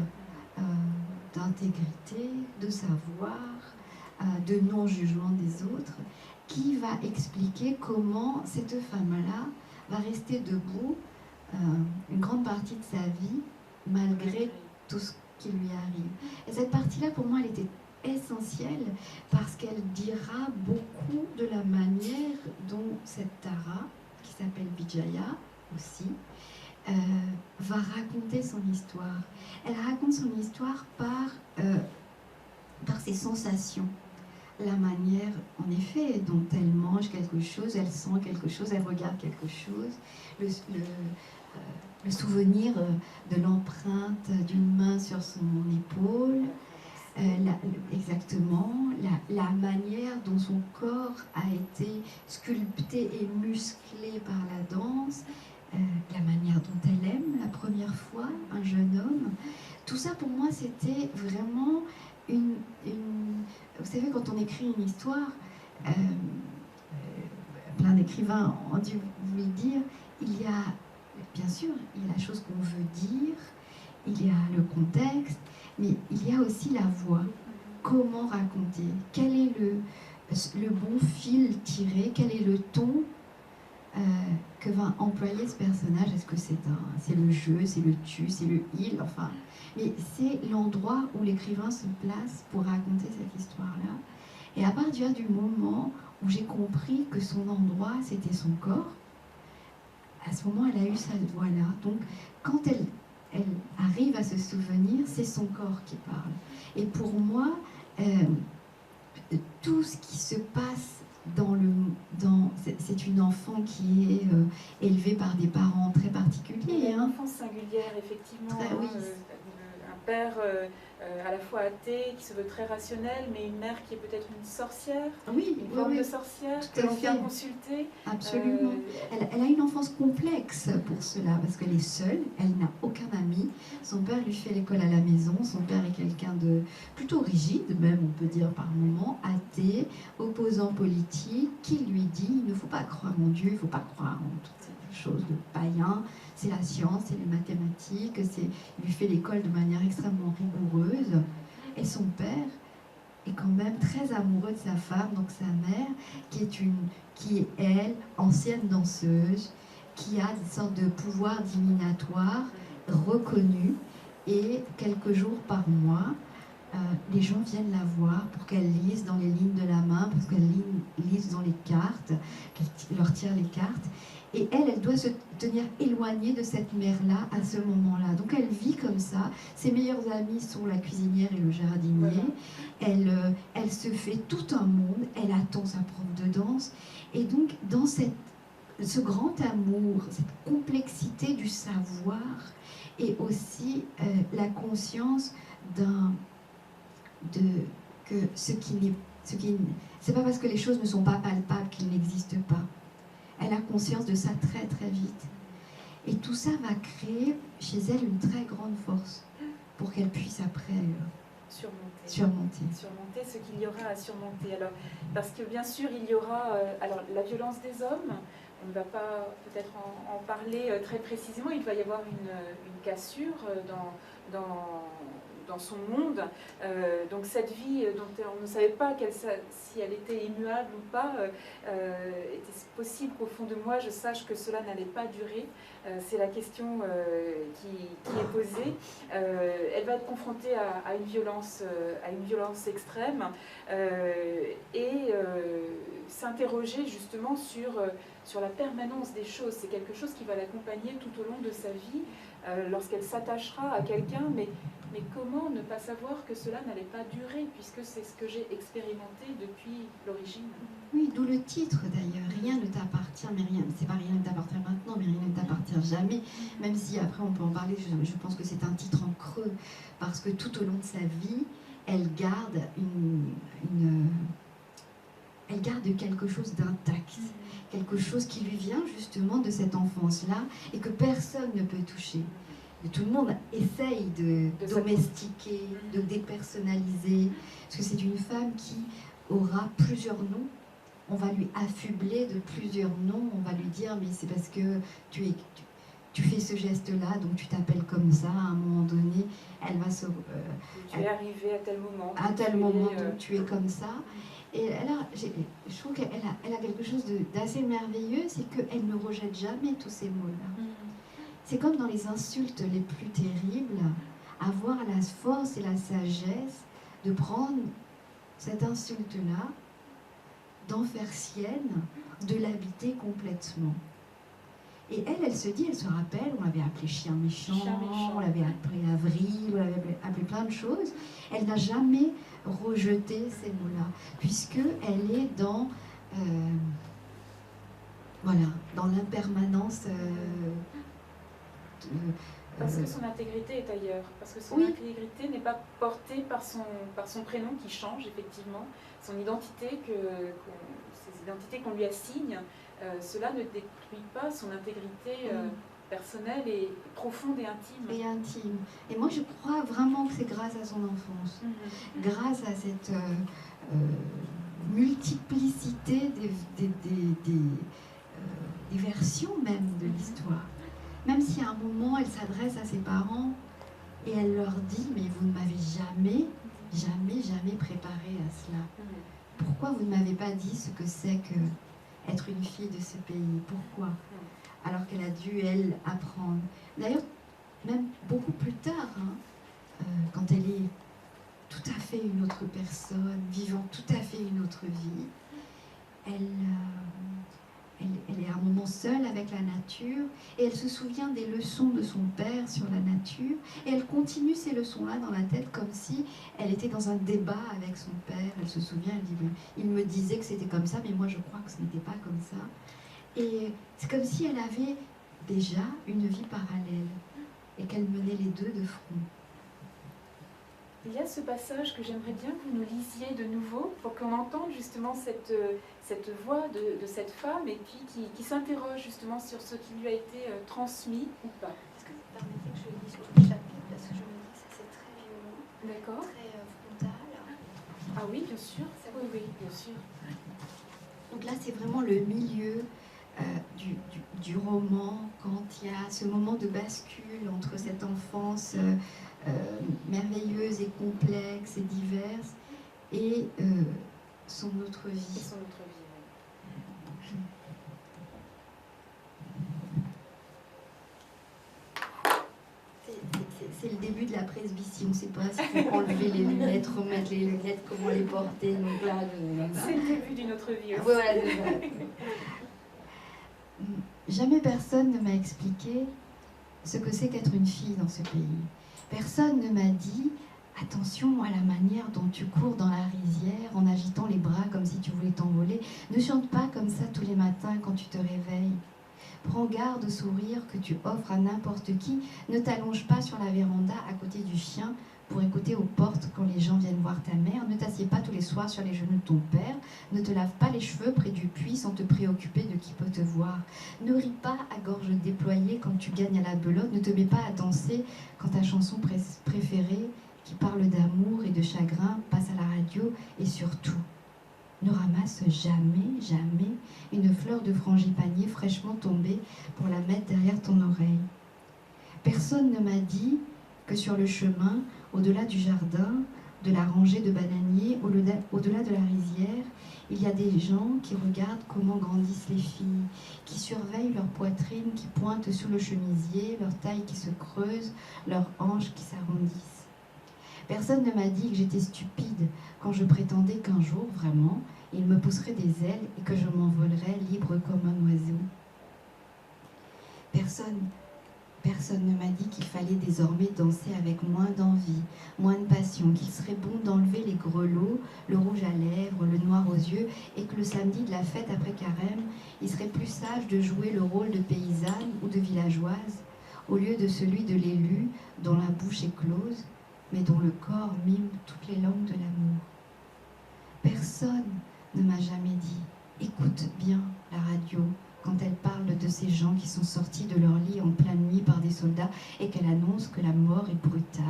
d'intégrité, de savoir, de non-jugement des autres, qui va expliquer comment cette femme-là va rester debout une grande partie de sa vie malgré tout ce qui lui arrive. Et cette partie-là, pour moi, elle était essentielle parce qu'elle dira beaucoup de la manière dont cette Tara, qui s'appelle Vijaya aussi, va raconter son histoire. Elle raconte son histoire par ses sensations. La manière, en effet, dont elle mange quelque chose, elle sent quelque chose, elle regarde quelque chose, le souvenir de l'empreinte d'une main sur son épaule, exactement, la manière dont son corps a été sculpté et musclé par la danse, la manière dont elle aime la première fois un jeune homme. Tout ça, pour moi, c'était vraiment une... Vous savez, quand on écrit une histoire, plein d'écrivains ont dû vous le dire, il y a, bien sûr, il y a la chose qu'on veut dire, il y a le contexte, mais il y a aussi la voix. Comment raconter? Quel est le bon fil tiré? Quel est le ton que va employer ce personnage. Est-ce que c'est le jeu, c'est le tu, c'est le il, enfin. Mais c'est l'endroit où l'écrivain se place pour raconter cette histoire-là. Et à partir du moment où j'ai compris que son endroit, c'était son corps, à ce moment, elle a eu cette voix-là. Donc, quand elle arrive à se souvenir, c'est son corps qui parle. Et pour moi, tout ce qui se passe c'est une enfant qui est élevée par des parents très particuliers. Une enfance singulière, effectivement. Très, oui. Un père à la fois athée, qui se veut très rationnel, mais une mère qui est peut-être une sorcière, oui, une forme de sorcière que l'on vient consulter. Absolument. Elle a une enfance complexe pour cela, parce qu'elle est seule, elle n'a aucun ami. Son père lui fait l'école à la maison. Son père est quelqu'un de plutôt rigide, même on peut dire par moments, athée, opposant politique, qui lui dit il ne faut pas croire en Dieu, il ne faut pas croire en toutes ces choses de païens. C'est la science, c'est les mathématiques, il lui fait l'école de manière extrêmement rigoureuse. Et son père est quand même très amoureux de sa femme, donc sa mère, qui est elle, ancienne danseuse, qui a une sorte de pouvoir divinatoire reconnu. Et quelques jours par mois, les gens viennent la voir pour qu'elle lise dans les lignes de la main, pour qu'elle lise dans les cartes, qu'elle leur tire les cartes. Et elle doit se tenir éloignée de cette mère-là à ce moment-là. Donc elle vit comme ça. Ses meilleurs amis sont la cuisinière et le jardinier. Voilà. Elle se fait tout un monde. Elle attend sa prof de danse. Et donc dans ce grand amour, cette complexité du savoir, et aussi la conscience que c'est pas parce que les choses ne sont pas palpables qu'ils n'existent pas. Elle a conscience de ça très très vite. Et tout ça va créer chez elle une très grande force pour qu'elle puisse après surmonter ce qu'il y aura à surmonter. Alors, parce que bien sûr, il y aura la violence des hommes. On ne va pas peut-être en parler très précisément. Il va y avoir une cassure dans son monde. Donc cette vie dont on ne savait pas si elle était immuable ou pas, était possible qu'au fond de moi je sache que cela n'allait pas durer. C'est la question qui est posée. Elle va être confrontée à une violence extrême et s'interroger justement sur la permanence des choses. C'est quelque chose qui va l'accompagner tout au long de sa vie, lorsqu'elle s'attachera à quelqu'un, mais comment ne pas savoir que cela n'allait pas durer, puisque c'est ce que j'ai expérimenté depuis l'origine. Oui, d'où le titre d'ailleurs, rien ne t'appartient, mais rien, c'est pas rien ne t'appartient maintenant, mais rien ne t'appartient jamais, même si après on peut en parler, je pense que c'est un titre en creux, parce que tout au long de sa vie, elle garde elle garde quelque chose d'intact, quelque chose qui lui vient justement de cette enfance-là, et que personne ne peut toucher. Et tout le monde essaye de domestiquer, de dépersonnaliser, parce que c'est une femme qui aura plusieurs noms. On va lui affubler de plusieurs noms, on va lui dire mais c'est parce que tu fais ce geste-là, donc tu t'appelles comme ça. À un moment donné, elle va se... tu es arrivée à tel moment. À tel moment, donc tu es comme ça. Et je trouve qu'elle a quelque chose d'assez merveilleux, c'est qu'elle ne rejette jamais tous ces mots-là. C'est comme dans les insultes les plus terribles, avoir la force et la sagesse de prendre cette insulte-là, d'en faire sienne, de l'habiter complètement. Et elle se dit, elle se rappelle, on l'avait appelé chien méchant, on l'avait appelé avril, on l'avait appelé plein de choses. Elle n'a jamais rejeté ces mots-là, puisqu'elle est dans l'impermanence. Parce que son intégrité est ailleurs, parce que son intégrité n'est pas portée par son prénom qui change effectivement, son identité, ces identités qu'on lui assigne, cela ne détruit pas son intégrité personnelle et profonde et intime. Et moi je crois vraiment que c'est grâce à son enfance, grâce à cette multiplicité des versions même de l'histoire. Même si à un moment, elle s'adresse à ses parents et elle leur dit « Mais vous ne m'avez jamais préparé à cela. Pourquoi vous ne m'avez pas dit ce que c'est que être une fille de ce pays. Pourquoi? Alors qu'elle a dû, elle, apprendre. D'ailleurs, même beaucoup plus tard, quand elle est tout à fait une autre personne, vivant tout à fait une autre vie, elle est à un moment seule avec la nature et elle se souvient des leçons de son père sur la nature et elle continue ces leçons-là dans la tête comme si elle était dans un débat avec son père. Elle se souvient, elle dit « il me disait que c'était comme ça, mais moi je crois que ce n'était pas comme ça ». Et c'est comme si elle avait déjà une vie parallèle et qu'elle menait les deux de front. Il y a ce passage que j'aimerais bien que vous nous lisiez de nouveau pour qu'on entende justement cette voix de cette femme et puis qui s'interroge justement sur ce qui lui a été transmis ou pas. Est-ce que vous permettez que je lise tout le chapitre parce que je me dis que c'est très violent, d'accord, très frontal. Ah oui, bien sûr. Oui, oui, bien sûr. Donc là, c'est vraiment le milieu du roman, quand il y a ce moment de bascule entre cette enfance merveilleuse et complexe et diverse et son autre vie. Et son autre vie, oui. C'est le début de la presbytie, on ne sait pas s'il faut enlever les lunettes, remettre les lunettes, comment les porter. Donc là, c'est le début d'une autre vie aussi. Voilà, jamais personne ne m'a expliqué ce que c'est qu'être une fille dans ce pays. Personne ne m'a dit « Attention à la manière dont tu cours dans la rizière en agitant les bras comme si tu voulais t'envoler. Ne chante pas comme ça tous les matins quand tu te réveilles. Prends garde au sourire que tu offres à n'importe qui. Ne t'allonge pas sur la véranda à côté du chien pour écouter aux portes quand les gens viennent voir ta mère. Ne t'assieds pas tous les soirs sur les genoux de ton père. Ne te lave pas les cheveux près du puits sans te préoccuper de qui peut te voir. Ne ris pas à gorge déployée quand tu gagnes à la belote. Ne te mets pas à danser quand ta chanson préférée, qui parle d'amour et de chagrin, passe à la radio. Et surtout, ne ramasse jamais, jamais une fleur de frangipanier fraîchement tombée pour la mettre derrière ton oreille. Personne ne m'a dit que sur le chemin, au-delà du jardin, de la rangée de bananiers, au-delà de la rizière, il y a des gens qui regardent comment grandissent les filles, qui surveillent leur poitrine qui pointe sous le chemisier, leur taille qui se creuse, leurs hanches qui s'arrondissent. Personne ne m'a dit que j'étais stupide quand je prétendais qu'un jour, vraiment, il me pousserait des ailes et que je m'envolerais libre comme un oiseau. Personne ne m'a dit qu'il fallait désormais danser avec moins d'envie, moins de passion, qu'il serait bon d'enlever les grelots, le rouge à lèvres, le noir aux yeux, et que le samedi de la fête après carême, il serait plus sage de jouer le rôle de paysanne ou de villageoise, au lieu de celui de l'élu dont la bouche est close, mais dont le corps mime toutes les langues de l'amour. Personne ne m'a jamais dit « Écoute bien la radio » quand elle parle de ces gens qui sont sortis de leur lit en pleine nuit par des soldats et qu'elle annonce que la mort est brutale,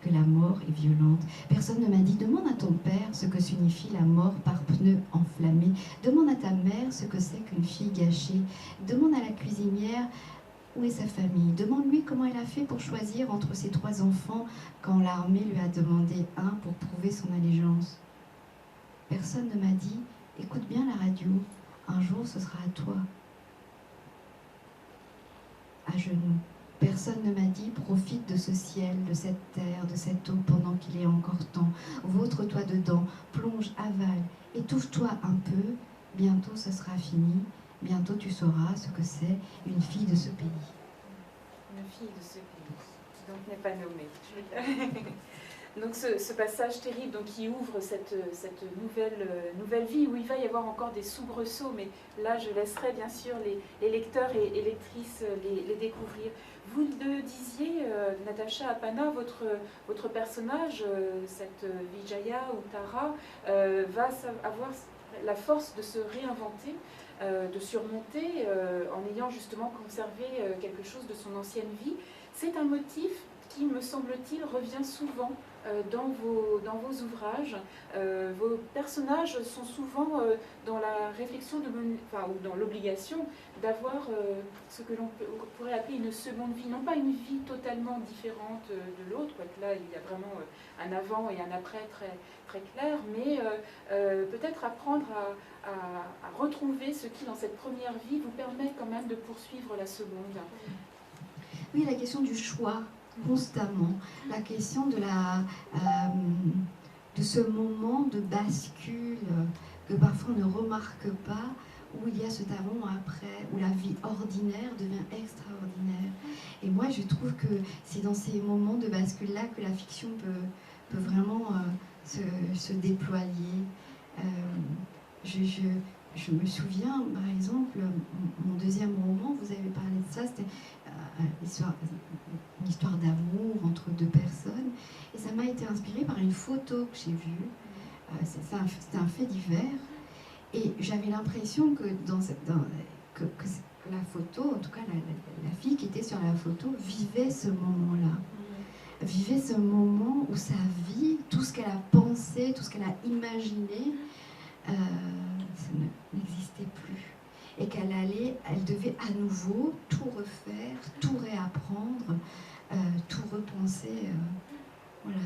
que la mort est violente. Personne ne m'a dit « Demande à ton père ce que signifie la mort par pneu enflammé. Demande à ta mère ce que c'est qu'une fille gâchée. Demande à la cuisinière où est sa famille. Demande-lui comment elle a fait pour choisir entre ses 3 enfants quand l'armée lui a demandé un pour prouver son allégeance. Personne ne m'a dit « Écoute bien la radio, un jour ce sera à toi. » À genoux. Personne ne m'a dit « Profite de ce ciel, de cette terre, de cette eau pendant qu'il est encore temps. Vautre-toi dedans, plonge, avale, étouffe-toi un peu. Bientôt ce sera fini. Bientôt tu sauras ce que c'est une fille de ce pays. » Une fille de ce pays, qui donc n'est pas nommée. Donc ce passage terrible donc, qui ouvre cette nouvelle vie où il va y avoir encore des soubresauts, mais là je laisserai bien sûr les lecteurs et lectrices les découvrir. Vous le disiez, Natasha Apana, votre personnage, cette Vijaya ou Tara, va avoir la force de se réinventer, de surmonter en ayant justement conservé quelque chose de son ancienne vie. C'est un motif qui, me semble-t-il, revient souvent dans vos ouvrages. Vos personnages sont souvent dans la réflexion, ou dans l'obligation d'avoir ce que l'on pourrait appeler une seconde vie. Non pas une vie totalement différente de l'autre, quoique là il y a vraiment un avant et un après très, très clair, mais peut-être apprendre à retrouver ce qui, dans cette première vie, vous permet quand même de poursuivre la seconde. Oui, la question du choix, constamment. La question de ce moment de bascule que parfois on ne remarque pas, où il y a ce avant après, où la vie ordinaire devient extraordinaire. Et moi, je trouve que c'est dans ces moments de bascule-là que la fiction peut vraiment se déployer. Je me souviens, par exemple, mon deuxième roman, vous avez parlé de ça, c'était une histoire d'amour entre deux personnes. Et ça m'a été inspiré par une photo que j'ai vue. C'était un fait divers. Et j'avais l'impression que, que la photo, en tout cas la fille qui était sur la photo, vivait ce moment-là. Vivait ce moment où sa vie, tout ce qu'elle a pensé, tout ce qu'elle a imaginé, ça n'existait plus. Et elle devait à nouveau tout refaire, tout réapprendre, tout repenser. Voilà,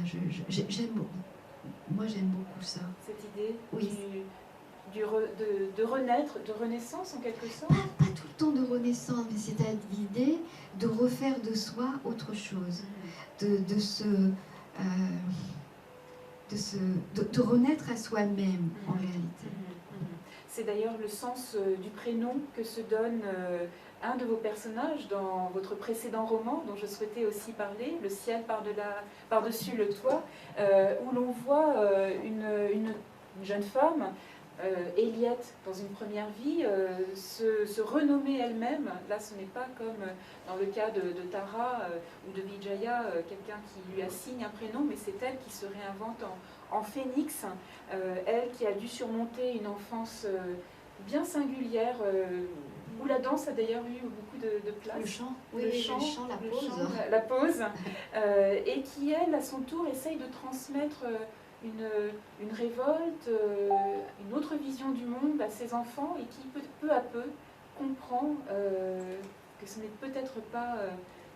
moi j'aime beaucoup ça. Cette idée oui. de renaître, de renaissance en quelque sorte. Pas tout le temps de renaissance, mais c'est l'idée de refaire de soi autre chose, de renaître à soi-même en réalité. C'est d'ailleurs le sens du prénom que se donne un de vos personnages dans votre précédent roman, dont je souhaitais aussi parler, Le ciel par-dessus le toit, où l'on voit une jeune femme, Eliette, dans une première vie, se renommer elle-même. Là, ce n'est pas comme dans le cas de Tara ou de Vijaya, quelqu'un qui lui assigne un prénom, mais c'est elle qui se réinvente en phénix, elle qui a dû surmonter une enfance bien singulière, où la danse a d'ailleurs eu beaucoup de place. Le chant, la pause, et qui, elle, à son tour, essaye de transmettre une révolte, une autre vision du monde à ses enfants, et qui peu à peu comprend que ce n'est peut-être pas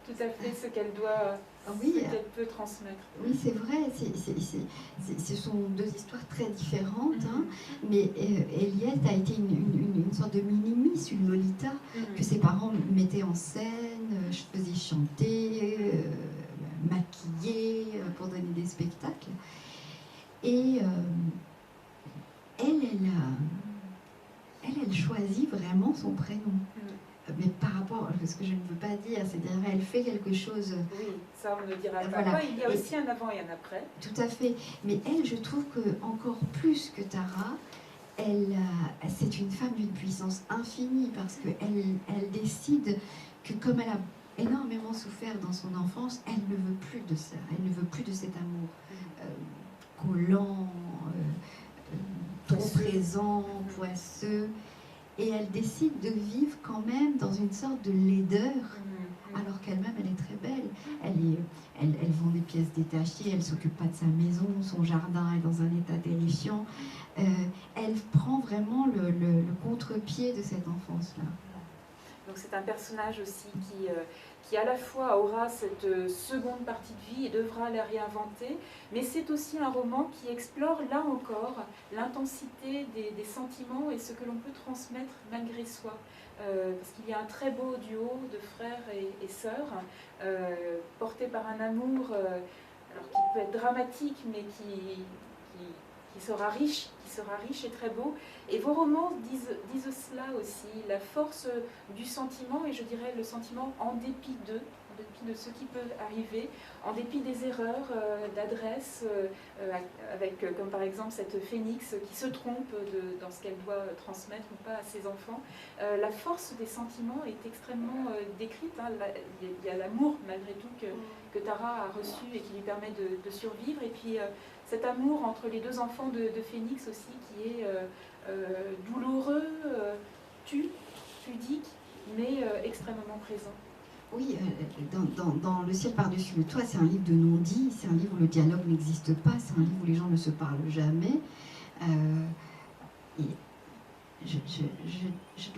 tout à fait ce qu'elle doit, qu'elle peut transmettre. Oui, c'est vrai, ce sont deux histoires très différentes, hein, mais Eliette a été une sorte de mini-miss, une Lolita, que ses parents mettaient en scène, faisaient chanter, maquiller, pour donner des spectacles. Et elle choisit vraiment son prénom. Mais par rapport à ce que je ne veux pas dire, c'est-à-dire elle fait quelque chose. Oui, ça on ne dira pas. Voilà. Il y a aussi un avant et un après. Tout à fait. Mais elle, je trouve que encore plus que Tara, c'est une femme d'une puissance infinie parce qu'elle décide que comme elle a énormément souffert dans son enfance, elle ne veut plus de ça. Elle ne veut plus de cet amour collant, trop présent, poisseux. Et elle décide de vivre quand même dans une sorte de laideur, alors qu'elle-même, elle est très belle. Elle vend des pièces détachées, elle ne s'occupe pas de sa maison, son jardin est dans un état terrifiant. Elle prend vraiment le contre-pied de cette enfance-là. Donc c'est un personnage aussi qui à la fois aura cette seconde partie de vie et devra la réinventer, mais c'est aussi un roman qui explore, là encore, l'intensité des sentiments et ce que l'on peut transmettre malgré soi. Parce qu'il y a un très beau duo de frères et sœurs, portés par un amour alors qui peut être dramatique, mais qui sera riche et très beau. Et vos romans disent cela aussi, la force du sentiment, et je dirais le sentiment en dépit de ce qui peut arriver, en dépit des erreurs d'adresse, avec comme par exemple cette phénix qui se trompe dans ce qu'elle doit transmettre ou pas à ses enfants. La force des sentiments est extrêmement décrite. Hein. Il y a l'amour malgré tout que Tara a reçu et qui lui permet de survivre. Et puis cet amour entre les deux enfants de Phénix aussi qui est douloureux, pudique, mais extrêmement présent. Oui, dans Le ciel par-dessus le toit, c'est un livre de non-dit, c'est un livre où le dialogue n'existe pas, c'est un livre où les gens ne se parlent jamais. Et je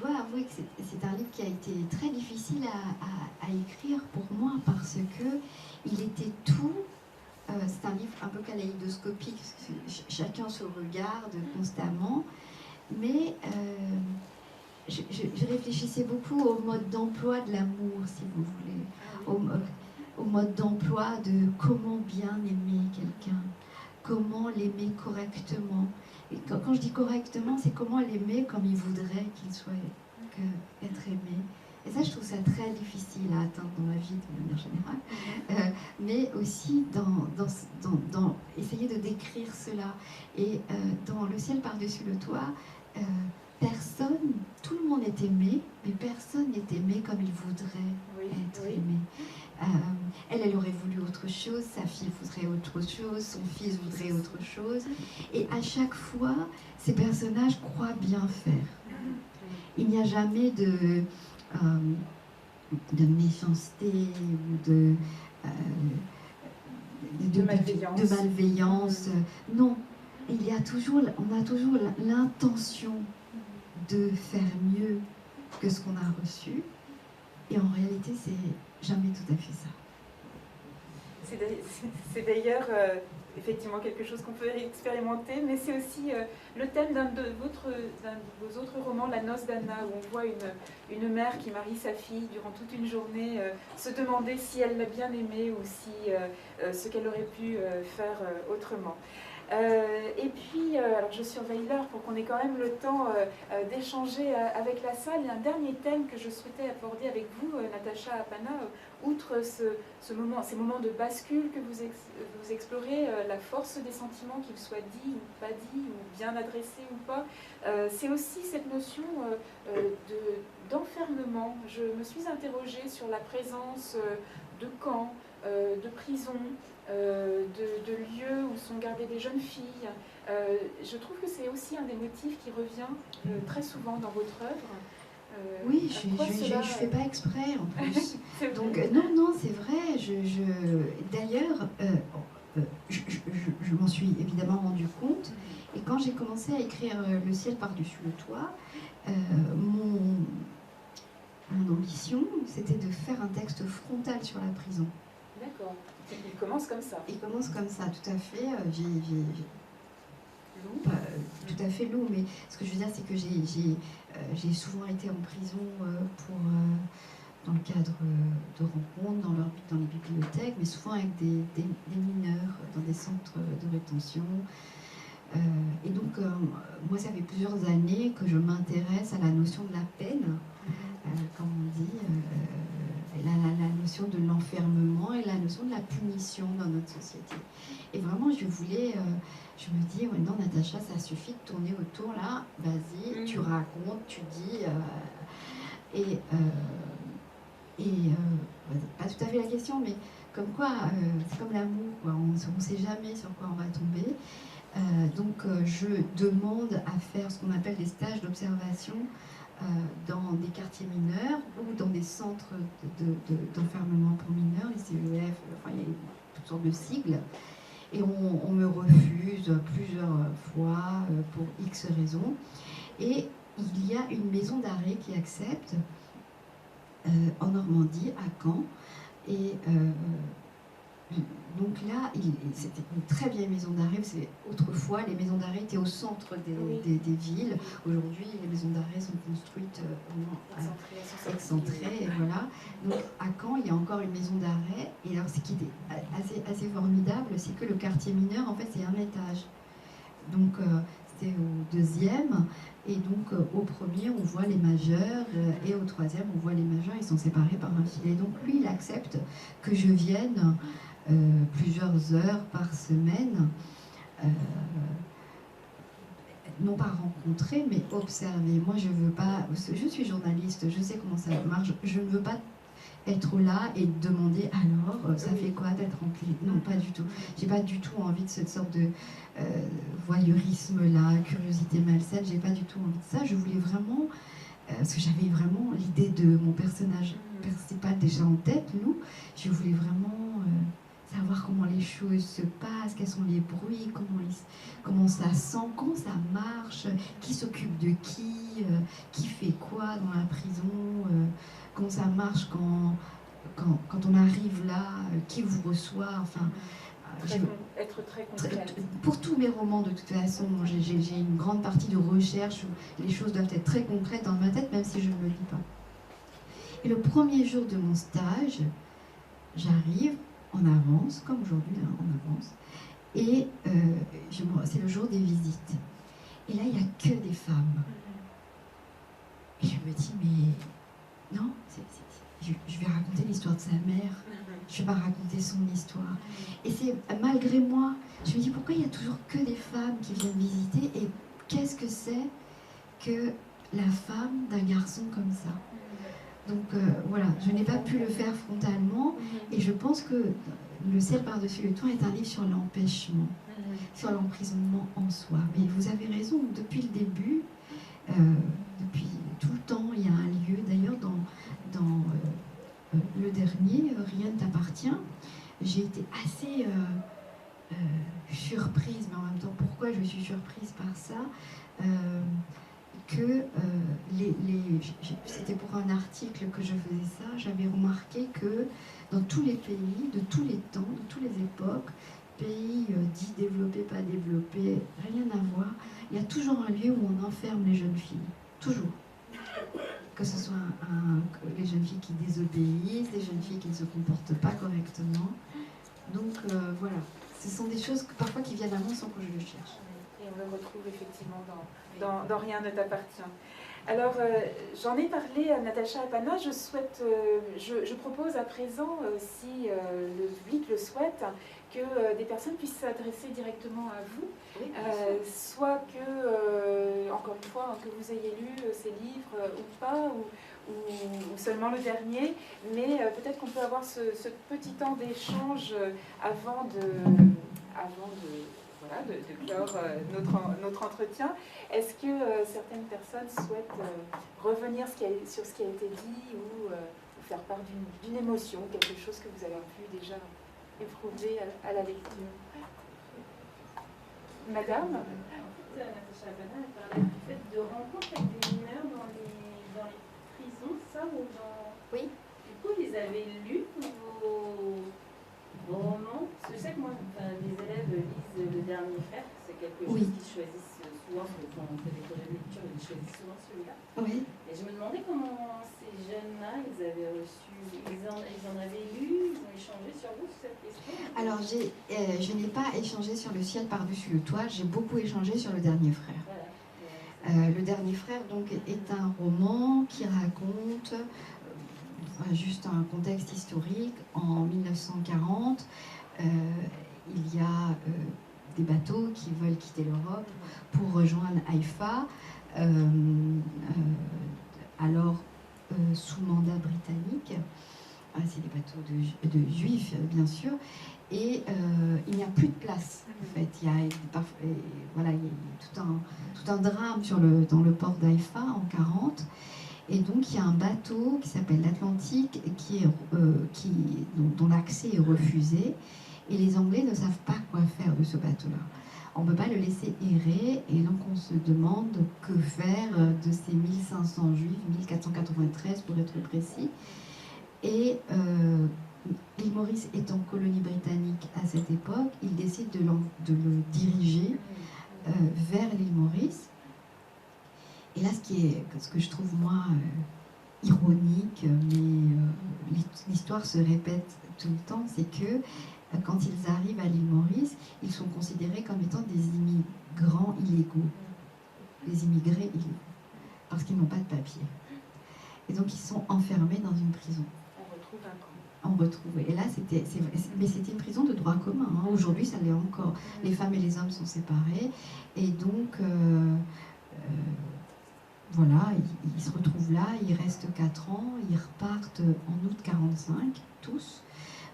dois avouer que c'est un livre qui a été très difficile à écrire pour moi parce que il était tout. C'est un livre un peu kaléidoscopique, parce que chacun se regarde constamment, mais je réfléchissais beaucoup au mode d'emploi de l'amour, si vous voulez, au mode d'emploi de comment bien aimer quelqu'un, comment l'aimer correctement. Et quand je dis correctement, c'est comment l'aimer comme il voudrait qu'il soit être aimé. Et ça, je trouve ça très difficile à atteindre dans la vie de manière générale, mais aussi dans essayer de décrire cela. Et dans Le ciel par-dessus le toit, tout le monde est aimé, mais personne n'est aimé comme il voudrait être aimé. Elle aurait voulu autre chose, sa fille voudrait autre chose, son fils voudrait autre chose. Et à chaque fois, ces personnages croient bien faire. Il n'y a jamais de méchanceté ou de malveillance. Non, on a toujours l'intention de faire mieux que ce qu'on a reçu. Et en réalité, c'est jamais tout à fait ça. C'est d'ailleurs effectivement quelque chose qu'on peut expérimenter, mais c'est aussi le thème d'un de vos autres romans, La noce d'Anna, où on voit une mère qui marie sa fille durant toute une journée, se demander si elle l'a bien aimée ou si ce qu'elle aurait pu faire autrement. Et puis, alors je surveille l'heure pour qu'on ait quand même le temps d'échanger avec la salle. Il y a un dernier thème que je souhaitais aborder avec vous, Natacha Apana, outre ces moments de bascule que vous explorez, la force des sentiments, qu'ils soient dits ou pas dits, ou bien adressés ou pas. C'est aussi cette notion d'enfermement. Je me suis interrogée sur la présence de camps, de prisons, de lieux où sont gardées des jeunes filles. Je trouve que c'est aussi un des motifs qui revient très souvent dans votre œuvre. Oui, je ne fais pas exprès en plus. Donc non, c'est vrai. D'ailleurs, je m'en suis évidemment rendu compte. Et quand j'ai commencé à écrire Le ciel par-dessus le toit, mon ambition, c'était de faire un texte frontal sur la prison. D'accord. Il commence comme ça. Il commence comme ça, tout à fait. Tout à fait lourd, mais ce que je veux dire, c'est que j'ai souvent été en prison dans le cadre de rencontres, dans les bibliothèques, mais souvent avec des mineurs, dans des centres de rétention. Et donc, moi, ça fait plusieurs années que je m'intéresse à la notion de la peine, comme on dit, la notion de l'enfermement et la notion de la punition dans notre société. Et vraiment, je me dis, non, Natacha, ça suffit de tourner autour, là, vas-y, tu racontes, tu dis, pas tout à fait la question, mais comme quoi, c'est comme l'amour, quoi, on ne sait jamais sur quoi on va tomber. Donc, je demande à faire ce qu'on appelle des stages d'observation dans des quartiers mineurs ou dans des centres d'enfermement pour mineurs, les CEF, enfin, il y a toutes sortes de sigles. Et on me refuse plusieurs fois pour X raisons. Et il y a une maison d'arrêt qui accepte en Normandie, à Caen. Et donc là, c'était une très vieille maison d'arrêt. Autrefois, les maisons d'arrêt étaient au centre des villes. Aujourd'hui, les maisons d'arrêt sont construites excentrées. Et voilà. Donc à Caen, il y a encore une maison d'arrêt. Et alors, ce qui est assez formidable, c'est que le quartier mineur, en fait, c'est un étage. Donc c'était au deuxième. Et donc au premier, on voit les majeurs. Et au troisième, on voit les majeurs. Ils sont séparés par un filet. Donc lui, il accepte que je vienne plusieurs heures par semaine, non pas rencontrer, mais observer. Moi, je suis journaliste, je sais comment ça marche, je ne veux pas être là et demander alors, ça fait quoi d'être rempli? Non, pas du tout. J'ai pas du tout envie de cette sorte de voyeurisme-là, curiosité malsaine, j'ai pas du tout envie de ça. Je voulais vraiment parce que j'avais vraiment l'idée de mon personnage principal déjà en tête, Lou. Je voulais vraiment savoir comment les choses se passent, quels sont les bruits, comment ça sent, comment ça marche, qui s'occupe de qui fait quoi dans la prison, comment ça marche quand on arrive là, qui vous reçoit, enfin... Être très concrète. Pour tous mes romans, de toute façon, j'ai une grande partie de recherche où les choses doivent être très concrètes dans ma tête, même si je ne le dis pas. Et le premier jour de mon stage, j'arrive en avance, comme aujourd'hui, hein, en avance, et c'est le jour des visites. Et là, il n'y a que des femmes. Et je me dis, mais non, je vais raconter l'histoire de sa mère. Je vais pas raconter son histoire. Et c'est malgré moi, je me dis pourquoi il y a toujours que des femmes qui viennent visiter et qu'est-ce que c'est que la femme d'un garçon comme ça. Donc voilà, je n'ai pas pu le faire frontalement et je pense que Le ciel par-dessus le toit est un livre sur l'empêchement, sur l'emprisonnement en soi. Mais vous avez raison, depuis le début, depuis tout le temps, il y a un lieu, d'ailleurs dans le dernier, Rien ne t'appartient, j'ai été assez surprise, mais en même temps, pourquoi je suis surprise par ça c'était pour un article que je faisais ça, j'avais remarqué que dans tous les pays, de tous les temps, de toutes les époques, pays dits développés, pas développés, rien à voir, il y a toujours un lieu où on enferme les jeunes filles, toujours. Que ce soit les jeunes filles qui désobéissent, les jeunes filles qui ne se comportent pas correctement. Donc voilà, ce sont des choses parfois qui viennent à moi sans que je le cherche. Et on le retrouve effectivement dans Rien ne t'appartient. Alors, j'en ai parlé à Natacha Apana. Je propose à présent, si le public le souhaite, que des personnes puissent s'adresser directement à vous, oui, soit que, encore une fois, que vous ayez lu ces livres ou pas, ou seulement le dernier, mais peut-être qu'on peut avoir ce petit temps d'échange avant de clore notre entretien. Est-ce que certaines personnes souhaitent revenir sur ce qui a été dit ou faire part d'une émotion, quelque chose que vous avez pu déjà éprouver à la lecture? Madame? En fait, Natacha Apana a parlé du fait de rencontres avec des mineurs dans les prisons, ça ou dans... Oui. Du coup, ils avaient lu vos romans. Parce que je sais que moi, les élèves lisent Le Dernier Frère, c'est quelque chose qu'ils choisissent souvent, quand on fait des projets de lecture, ils choisissent souvent celui-là. Oui. Et je me demandais comment ces jeunes-là, ils avaient reçu, ils en avaient lu, ils ont échangé sur vous sur cette question. Alors, je n'ai pas échangé sur Le ciel par-dessus le toit, j'ai beaucoup échangé sur Le Dernier Frère. Voilà. Le Dernier Frère, donc, est un roman qui raconte... juste un contexte historique, en 1940, il y a des bateaux qui veulent quitter l'Europe pour rejoindre Haïfa, alors sous mandat britannique. C'est des bateaux de juifs, bien sûr, et il n'y a plus de place, en fait. Il y a tout un drame dans le port d'Haïfa en 1940. Et donc, il y a un bateau qui s'appelle l'Atlantique, dont l'accès est refusé. Et les Anglais ne savent pas quoi faire de ce bateau-là. On ne peut pas le laisser errer. Et donc, on se demande que faire de ces 1500 Juifs, 1493 pour être précis. Et l'île Maurice étant colonie britannique à cette époque, ils décident de le diriger vers l'île Maurice. Et là, ce que je trouve, moi, ironique, mais l'histoire se répète tout le temps, c'est que quand ils arrivent à l'île Maurice, ils sont considérés comme étant des immigrants illégaux, des immigrés illégaux, parce qu'ils n'ont pas de papier. Et donc, ils sont enfermés dans une prison. On retrouve un camp. On retrouve. Et là, c'était une prison de droit commun. Hein. Aujourd'hui, ça l'est encore. Les femmes et les hommes sont séparés. Et donc... voilà, ils se retrouvent là, ils restent 4 ans, ils repartent en août 45, tous,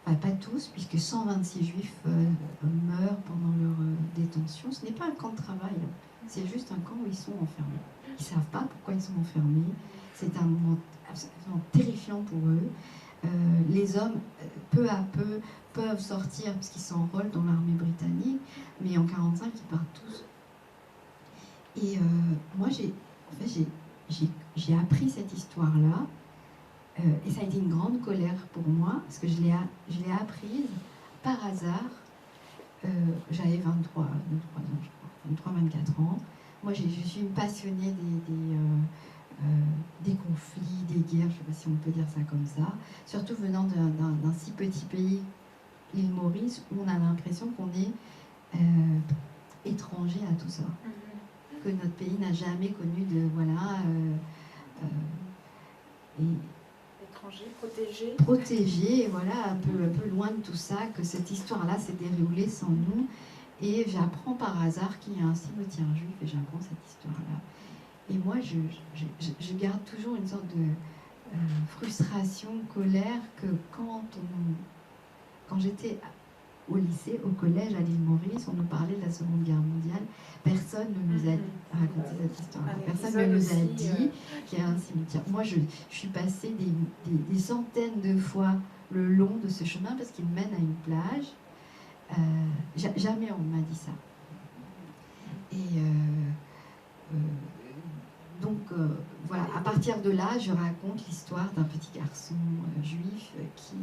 enfin pas tous, puisque 126 juifs meurent pendant leur détention. Ce n'est pas un camp de travail, c'est juste un camp où ils sont enfermés. Ils ne savent pas pourquoi ils sont enfermés, C'est un moment absolument terrifiant pour eux. Les hommes, peu à peu, peuvent sortir parce qu'ils s'enrôlent dans l'armée britannique, mais en 1945, ils partent tous. Et moi, j'ai appris cette histoire-là, et ça a été une grande colère pour moi, parce que je l'ai apprise par hasard. J'avais 23 ans, je crois, 23-24 ans. Moi, je suis une passionnée des conflits, des guerres, je ne sais pas si on peut dire ça comme ça, surtout venant d'un si petit pays, l'île Maurice, où on a l'impression qu'on est étranger à tout ça, que notre pays n'a jamais connu de, voilà, étranger, protégé, voilà, un peu loin de tout ça, que cette histoire-là s'est déroulée sans nous, et j'apprends par hasard qu'il y a un cimetière juif, et j'apprends cette histoire-là. Et moi, je garde toujours une sorte de frustration, colère, que quand j'étais au lycée, au collège, à l'île Maurice, on nous parlait de la Seconde Guerre mondiale, personne ne nous a raconté cette histoire. Personne ne nous a dit qu'il y a un cimetière. Moi, je suis passée des centaines de fois le long de ce chemin, parce qu'il mène à une plage. Jamais on m'a dit ça. Et donc, voilà, à partir de là, je raconte l'histoire d'un petit garçon juif qui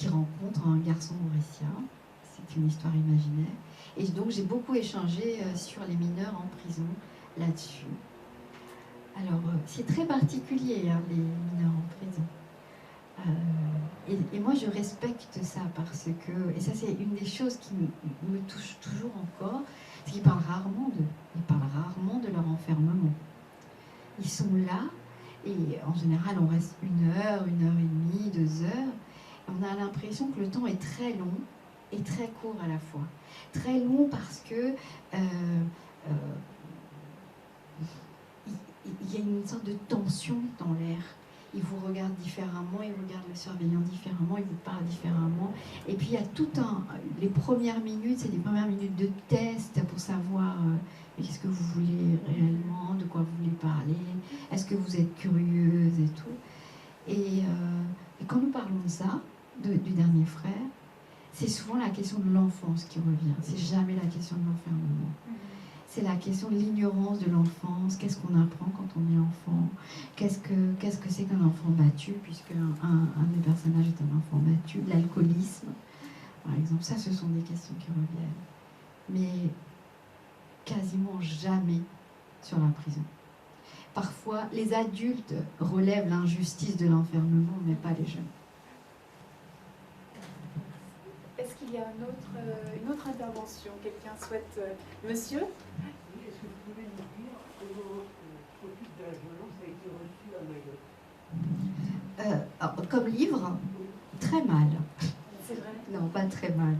rencontre un garçon mauricien. C'est une histoire imaginaire. Et donc, j'ai beaucoup échangé sur les mineurs en prison là-dessus. Alors, c'est très particulier, hein, les mineurs en prison. Et moi, je respecte ça parce que, et ça, c'est une des choses qui me touche toujours encore, c'est qu'ils parlent rarement de leur enfermement. Ils sont là, et en général, on reste 1 heure, 1 heure et demie, 2 heures. Et on a l'impression que le temps est très long et très court à la fois. Très long parce que il y a une sorte de tension dans l'air. Ils vous regardent différemment, ils regardent le surveillant différemment, ils vous parlent différemment. Et puis il y a tout les premières minutes, c'est des premières minutes de test pour savoir qu'est-ce que vous voulez réellement, de quoi vous voulez parler, est-ce que vous êtes curieuse et tout. Et quand nous parlons de ça, du dernier frère, c'est souvent la question de l'enfance qui revient. C'est jamais la question de l'enfermement. C'est la question de l'ignorance de l'enfance. Qu'est-ce qu'on apprend quand on est enfant? Qu'est-ce que c'est qu'un enfant battu, puisque un des personnages est un enfant battu? L'alcoolisme, par exemple. Ça, ce sont des questions qui reviennent. Mais quasiment jamais sur la prison. Parfois, les adultes relèvent l'injustice de l'enfermement, mais pas les jeunes. Est-ce qu'il y a une autre intervention? Quelqu'un souhaite... Monsieur? Est-ce que vous pouvez nous dire comment le profil de la violence a été reçu à Mayotte? Alors, comme livre, très mal. C'est vrai? Non, pas très mal.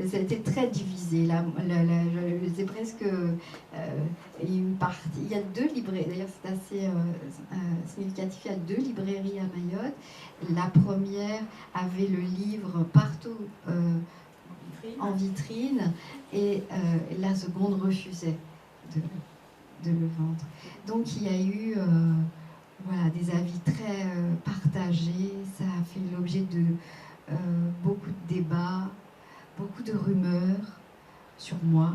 Ça a été très divisé. C'est presque une partie. Il y a 2 librairies. D'ailleurs, c'est assez significatif. Il y a 2 librairies à Mayotte. La première avait le livre partout en vitrine, et la seconde refusait de le vendre. Donc, il y a eu voilà, des avis très partagés. Ça a fait l'objet de beaucoup de débats, beaucoup de rumeurs sur moi,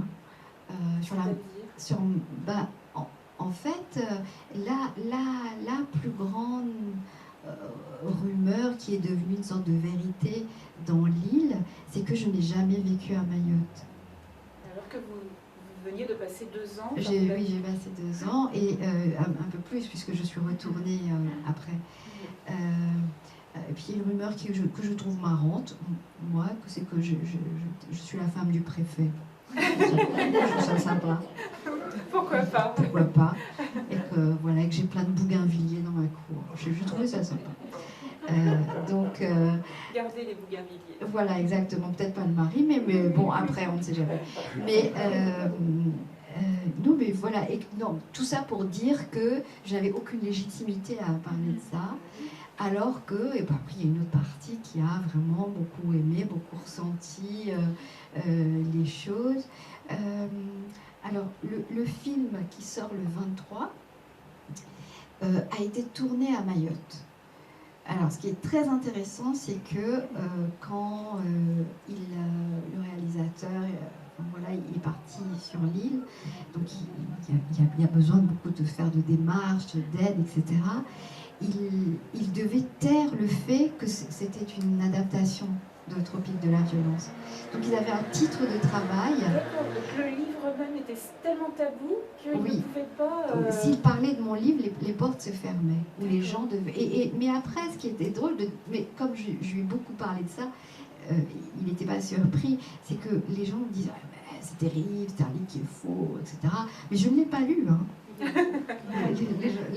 en fait, la plus grande rumeur qui est devenue une sorte de vérité dans l'île, c'est que je n'ai jamais vécu à Mayotte. Alors que vous veniez de passer 2 ans? Oui, j'ai passé 2 ans, et un peu plus, puisque je suis retournée après. Et puis il y a une rumeur que je trouve marrante, moi, c'est que je suis la femme du préfet. Je trouve ça sympa. Pourquoi pas? Pourquoi pas? Et que, voilà, que j'ai plein de bougainvilliers dans ma cour. J'ai trouvé ça sympa. Gardez les bougainvilliers. Voilà, exactement. Peut-être pas le mari, mais bon, après, on ne sait jamais. Mais non, mais voilà. Et, non, tout ça pour dire que je n'avais aucune légitimité à parler de ça. Alors que, et ben, après, il y a une autre partie qui a vraiment beaucoup aimé, beaucoup ressenti les choses. Alors, le film qui sort le 23, a été tourné à Mayotte. Alors, ce qui est très intéressant, c'est que quand le réalisateur voilà, il est parti sur l'île, donc il y a besoin de faire de démarches, d'aide, etc. Il devait taire le fait que c'était une adaptation de Tropique de la violence. Donc ils avaient un titre de travail. D'accord, donc le livre même était tellement tabou qu'il ne pouvait pas... S'il parlait de mon livre, les portes se fermaient. Où les gens devaient... mais après, ce qui était drôle, mais comme je lui ai beaucoup parlé de ça, il n'était pas surpris, c'est que les gens me disent ah, c'est terrible, c'est un livre qui est faux, etc. Mais je ne l'ai pas lu. Hein.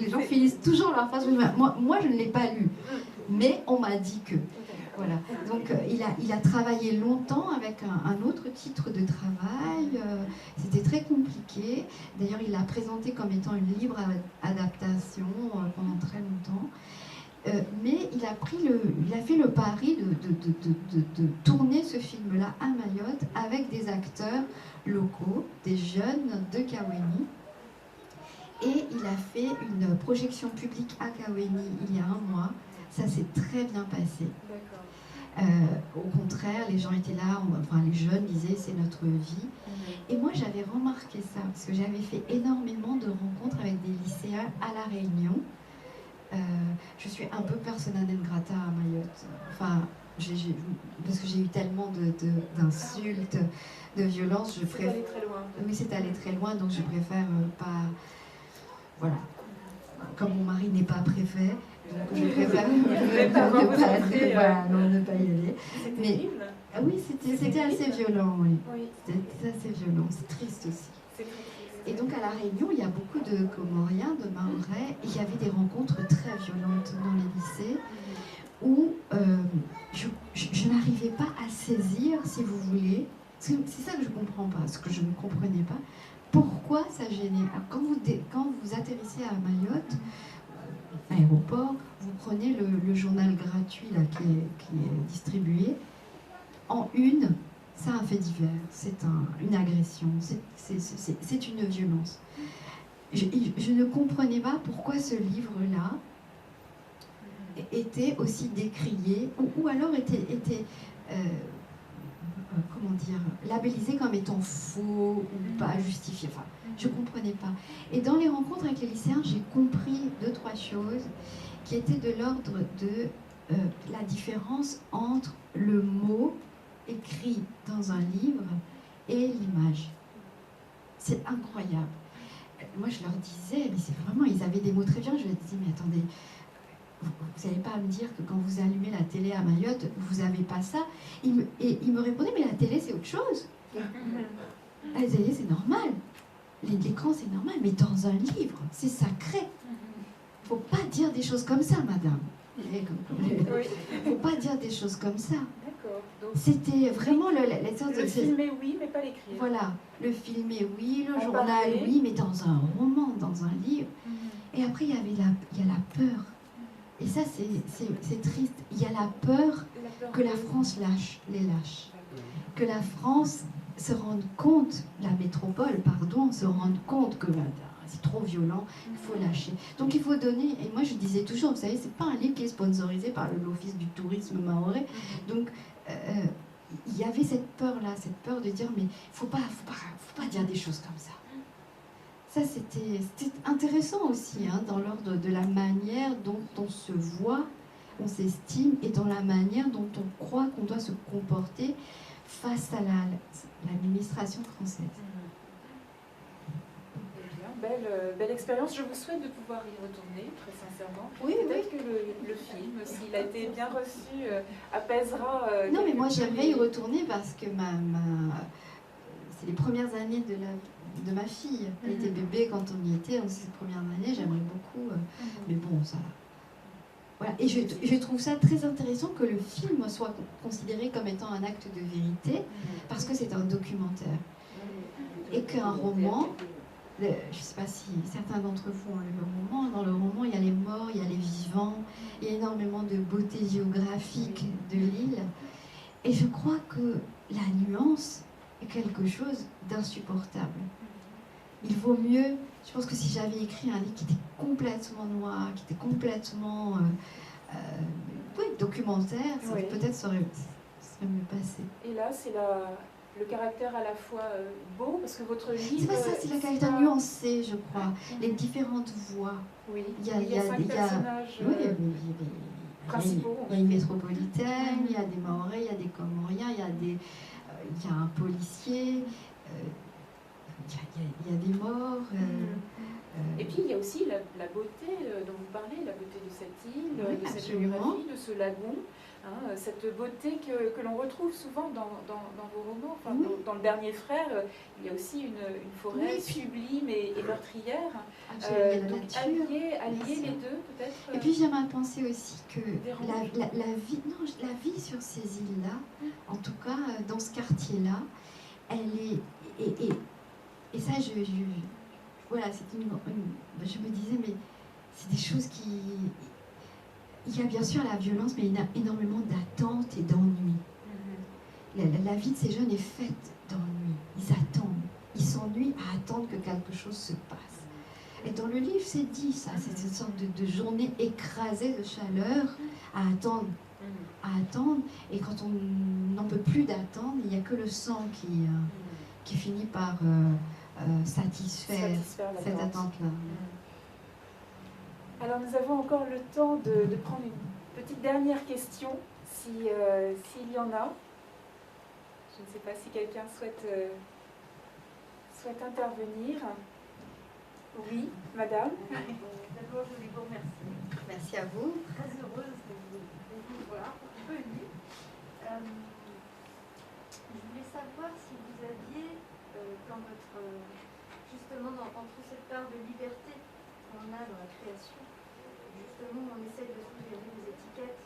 les gens finissent toujours leur phrase. Moi, je ne l'ai pas lu. Mais on m'a dit que... Voilà. Donc il a travaillé longtemps avec un autre titre de travail. C'était très compliqué. D'ailleurs, il l'a présenté comme étant une libre adaptation pendant très longtemps. Mais il a fait le pari de tourner ce film-là à Mayotte avec des acteurs locaux, des jeunes de Kaweni. Et il a fait une projection publique à Kaweni il y a un mois. Ça s'est très bien passé. Au contraire, les gens étaient là, enfin les jeunes disaient c'est notre vie. Et moi j'avais remarqué ça, parce que j'avais fait énormément de rencontres avec des lycéens à La Réunion. Je suis un peu persona non grata à Mayotte. Enfin, parce que j'ai eu tellement d'insultes, de violences. C'est allé très loin. Oui, c'est allé très loin, donc je préfère pas... Voilà. Comme mon mari n'est pas préfet, donc je préfère ne pas y aller. Mais oui, c'était assez violent, oui. C'était assez violent, c'est triste aussi. Et donc à La Réunion, il y a beaucoup de Comoriens, de Mahorais, et il y avait des rencontres très violentes dans les lycées où je n'arrivais pas à saisir, si vous voulez, c'est ça que je ne comprends pas, ce que je ne comprenais pas, pourquoi ça gênait. Alors, quand vous atterrissez à Mayotte, aéroport, vous prenez le journal gratuit là, qui est distribué. En une, c'est un fait divers, c'est une agression, c'est une violence. Je ne comprenais pas pourquoi ce livre-là était aussi décrié, ou alors était comment dire, labellisé comme étant faux ou pas justifié. Enfin, je ne comprenais pas. Et dans les rencontres avec les lycéens, j'ai compris 2-3 choses qui étaient de l'ordre de la différence entre le mot écrit dans un livre et l'image. C'est incroyable. Moi, je leur disais, mais c'est vraiment, ils avaient des mots très violents. Je leur disais, mais attendez, vous n'allez pas me dire que quand vous allumez la télé à Mayotte, vous n'avez pas ça. Et ils me répondaient, mais la télé, c'est autre chose. La télé, c'est normal. L'écran, c'est normal. Mais dans un livre, c'est sacré. Il ne faut pas dire des choses comme ça, madame. Il ne faut pas dire des choses comme ça. C'était vraiment les sortes de... Le filmer, oui, mais pas l'écrire. Voilà, le filmer, oui, le journal, oui, mais dans un roman, dans un livre. Et après, il y a la peur. Et ça, c'est triste. Il y a la peur que la France les lâche. Que la France se rende compte, la métropole, pardon, se rende compte que c'est trop violent, il faut lâcher. Donc il faut donner, et moi je disais toujours, vous savez, c'est pas un livre qui est sponsorisé par l'Office du tourisme mahorais. Donc il y avait cette peur-là, cette peur de dire, mais faut pas dire des choses comme ça. Ça, c'était intéressant aussi, hein, dans l'ordre de la manière dont on se voit, on s'estime, et dans la manière dont on croit qu'on doit se comporter face à l'administration française. Belle expérience. Je vous souhaite de pouvoir y retourner, très sincèrement. Oui, peut-être que le film, s'il a été bien reçu, apaisera... non, mais moi, j'aimerais y retourner parce que c'est les premières années de ma fille. Elle était bébé quand on y était, donc ces premières années, j'aimerais beaucoup. Mais bon, ça... Voilà. Et je trouve ça très intéressant que le film soit considéré comme étant un acte de vérité, parce que c'est un documentaire. Et qu'un roman... je ne sais pas si certains d'entre vous ont lu le roman. Dans le roman, il y a les morts, il y a les vivants, il y a énormément de beauté géographique de l'île. Et je crois que la nuance est quelque chose d'insupportable. Il vaut mieux je pense que si j'avais écrit un livre qui était complètement noir, qui était complètement oui, documentaire, Oui. peut-être ça serait mieux passé. Et là, c'est le caractère à la fois beau, parce que votre livre... C'est pas ça, c'est le caractère nuancé, je crois. Les différentes voix. Oui, Il y a 5 personnages oui, principaux. Il y a une métropolitaine, il y a des Mahorais, il y a des Comoriens, il y a un policier, il y a des morts. Et puis il y a aussi la beauté dont vous parlez, la beauté de cette île, Oui, de cette absolument. géographie, de ce lagon, hein, cette beauté que l'on retrouve souvent dans vos romans. Enfin, Oui. dans Le Dernier Frère, il y a aussi une forêt Oui, puis- sublime et meurtrière. Il y a la Donc nature. allier bien sûr. les deux peut-être. Et puis j'aimerais penser aussi que Dérange. la vie sur ces îles-là, en tout cas dans ce quartier-là, elle est... Et ça, voilà, je me disais, mais c'est des choses qui... Il y a bien sûr la violence, mais il y a énormément d'attentes et d'ennuis. La vie de ces jeunes est faite d'ennuis. Ils attendent. Ils s'ennuient à attendre que quelque chose se passe. Et dans le livre, c'est dit ça. C'est cette sorte de journée écrasée de chaleur à attendre. Et quand on n'en peut plus d'attendre, il n'y a que le sang qui finit par satisfaire cette l'attente. attente-là. Alors nous avons encore le temps de prendre une petite dernière question, s'il y en a. Je ne sais pas si quelqu'un souhaite intervenir. Oui, madame. D'abord, je voulais vous remercier. Merci à vous. Très heureuse de vous voir venue. Je voulais savoir si vous aviez, dans votre, justement, entre cette part de liberté qu'on a dans la création, justement, on essaye de suggérer des étiquettes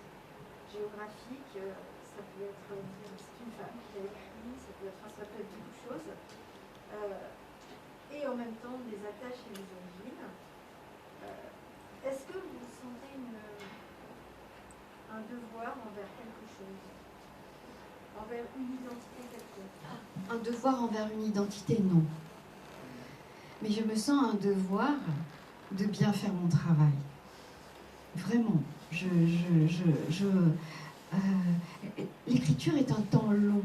géographiques. Ça peut être, c'est une femme qui l'a écrit, ça peut être beaucoup de choses. Et en même temps des attaches et des origines. Est-ce que vous sentez un devoir envers quelque chose, envers une identité quelconque? Un devoir envers une identité, non. Mais je me sens un devoir de bien faire mon travail. Vraiment. L'écriture est un temps long.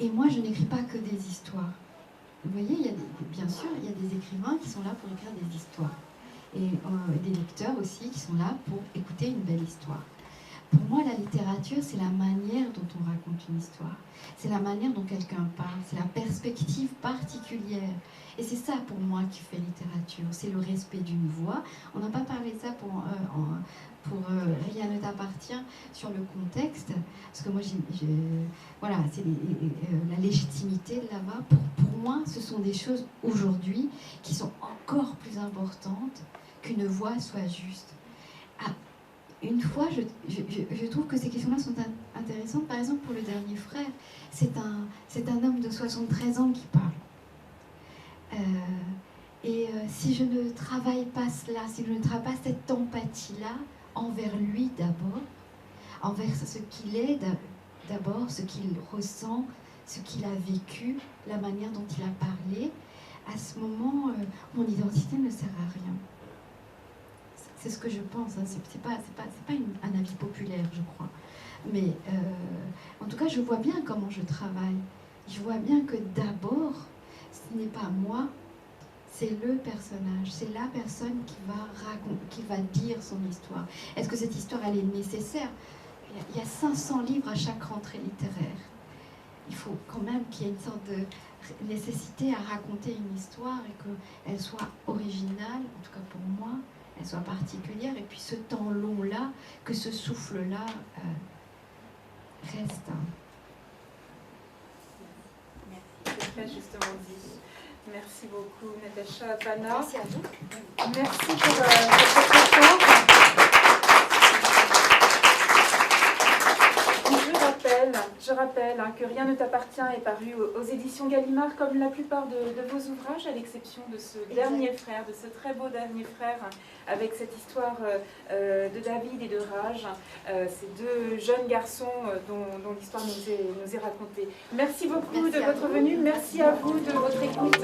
Et moi, je n'écris pas que des histoires. Vous voyez, bien sûr, il y a des écrivains qui sont là pour écrire des histoires. Et des lecteurs aussi qui sont là pour écouter une belle histoire. Pour moi, la littérature, c'est la manière dont on raconte une histoire. C'est la manière dont quelqu'un parle. C'est la perspective particulière. Et c'est ça, pour moi, qui fait littérature. C'est le respect d'une voix. On n'a pas parlé de ça pour Rien ne t'appartient sur le contexte. Parce que moi, voilà, c'est la légitimité de la voix. Pour moi, ce sont des choses aujourd'hui qui sont encore plus importantes qu'une voix soit juste. Une fois, je trouve que ces questions-là sont intéressantes. Par exemple, pour Le Dernier Frère, c'est un homme de 73 ans qui parle. Si je ne travaille pas cela, si je ne travaille pas cette empathie-là envers lui d'abord, envers ce qu'il est d'abord, ce qu'il ressent, ce qu'il a vécu, la manière dont il a parlé, à ce moment, mon identité ne sert à rien. C'est ce que je pense, hein. C'est pas un avis populaire, je crois. Mais en tout cas, je vois bien comment je travaille. Je vois bien que d'abord, ce n'est pas moi, c'est le personnage, c'est la personne qui va dire son histoire. Est-ce que cette histoire, elle est nécessaire ? Il y a 500 livres à chaque rentrée littéraire. Il faut quand même qu'il y ait une sorte de nécessité à raconter une histoire et qu'elle soit originale, en tout cas pour moi, elle soit particulière, et puis ce temps long-là, que ce souffle-là reste. Merci, c'est très justement dit. Merci beaucoup, Natacha Pana. Merci à vous. Merci pour votre retour. Je rappelle que Rien ne t'appartient est paru aux éditions Gallimard, comme la plupart de vos ouvrages, à l'exception de ce dernier frère, de ce très beau dernier frère, avec cette histoire de David et de Raj, ces deux jeunes garçons dont l'histoire nous est racontée. Merci beaucoup de votre venue, merci à vous de votre écoute.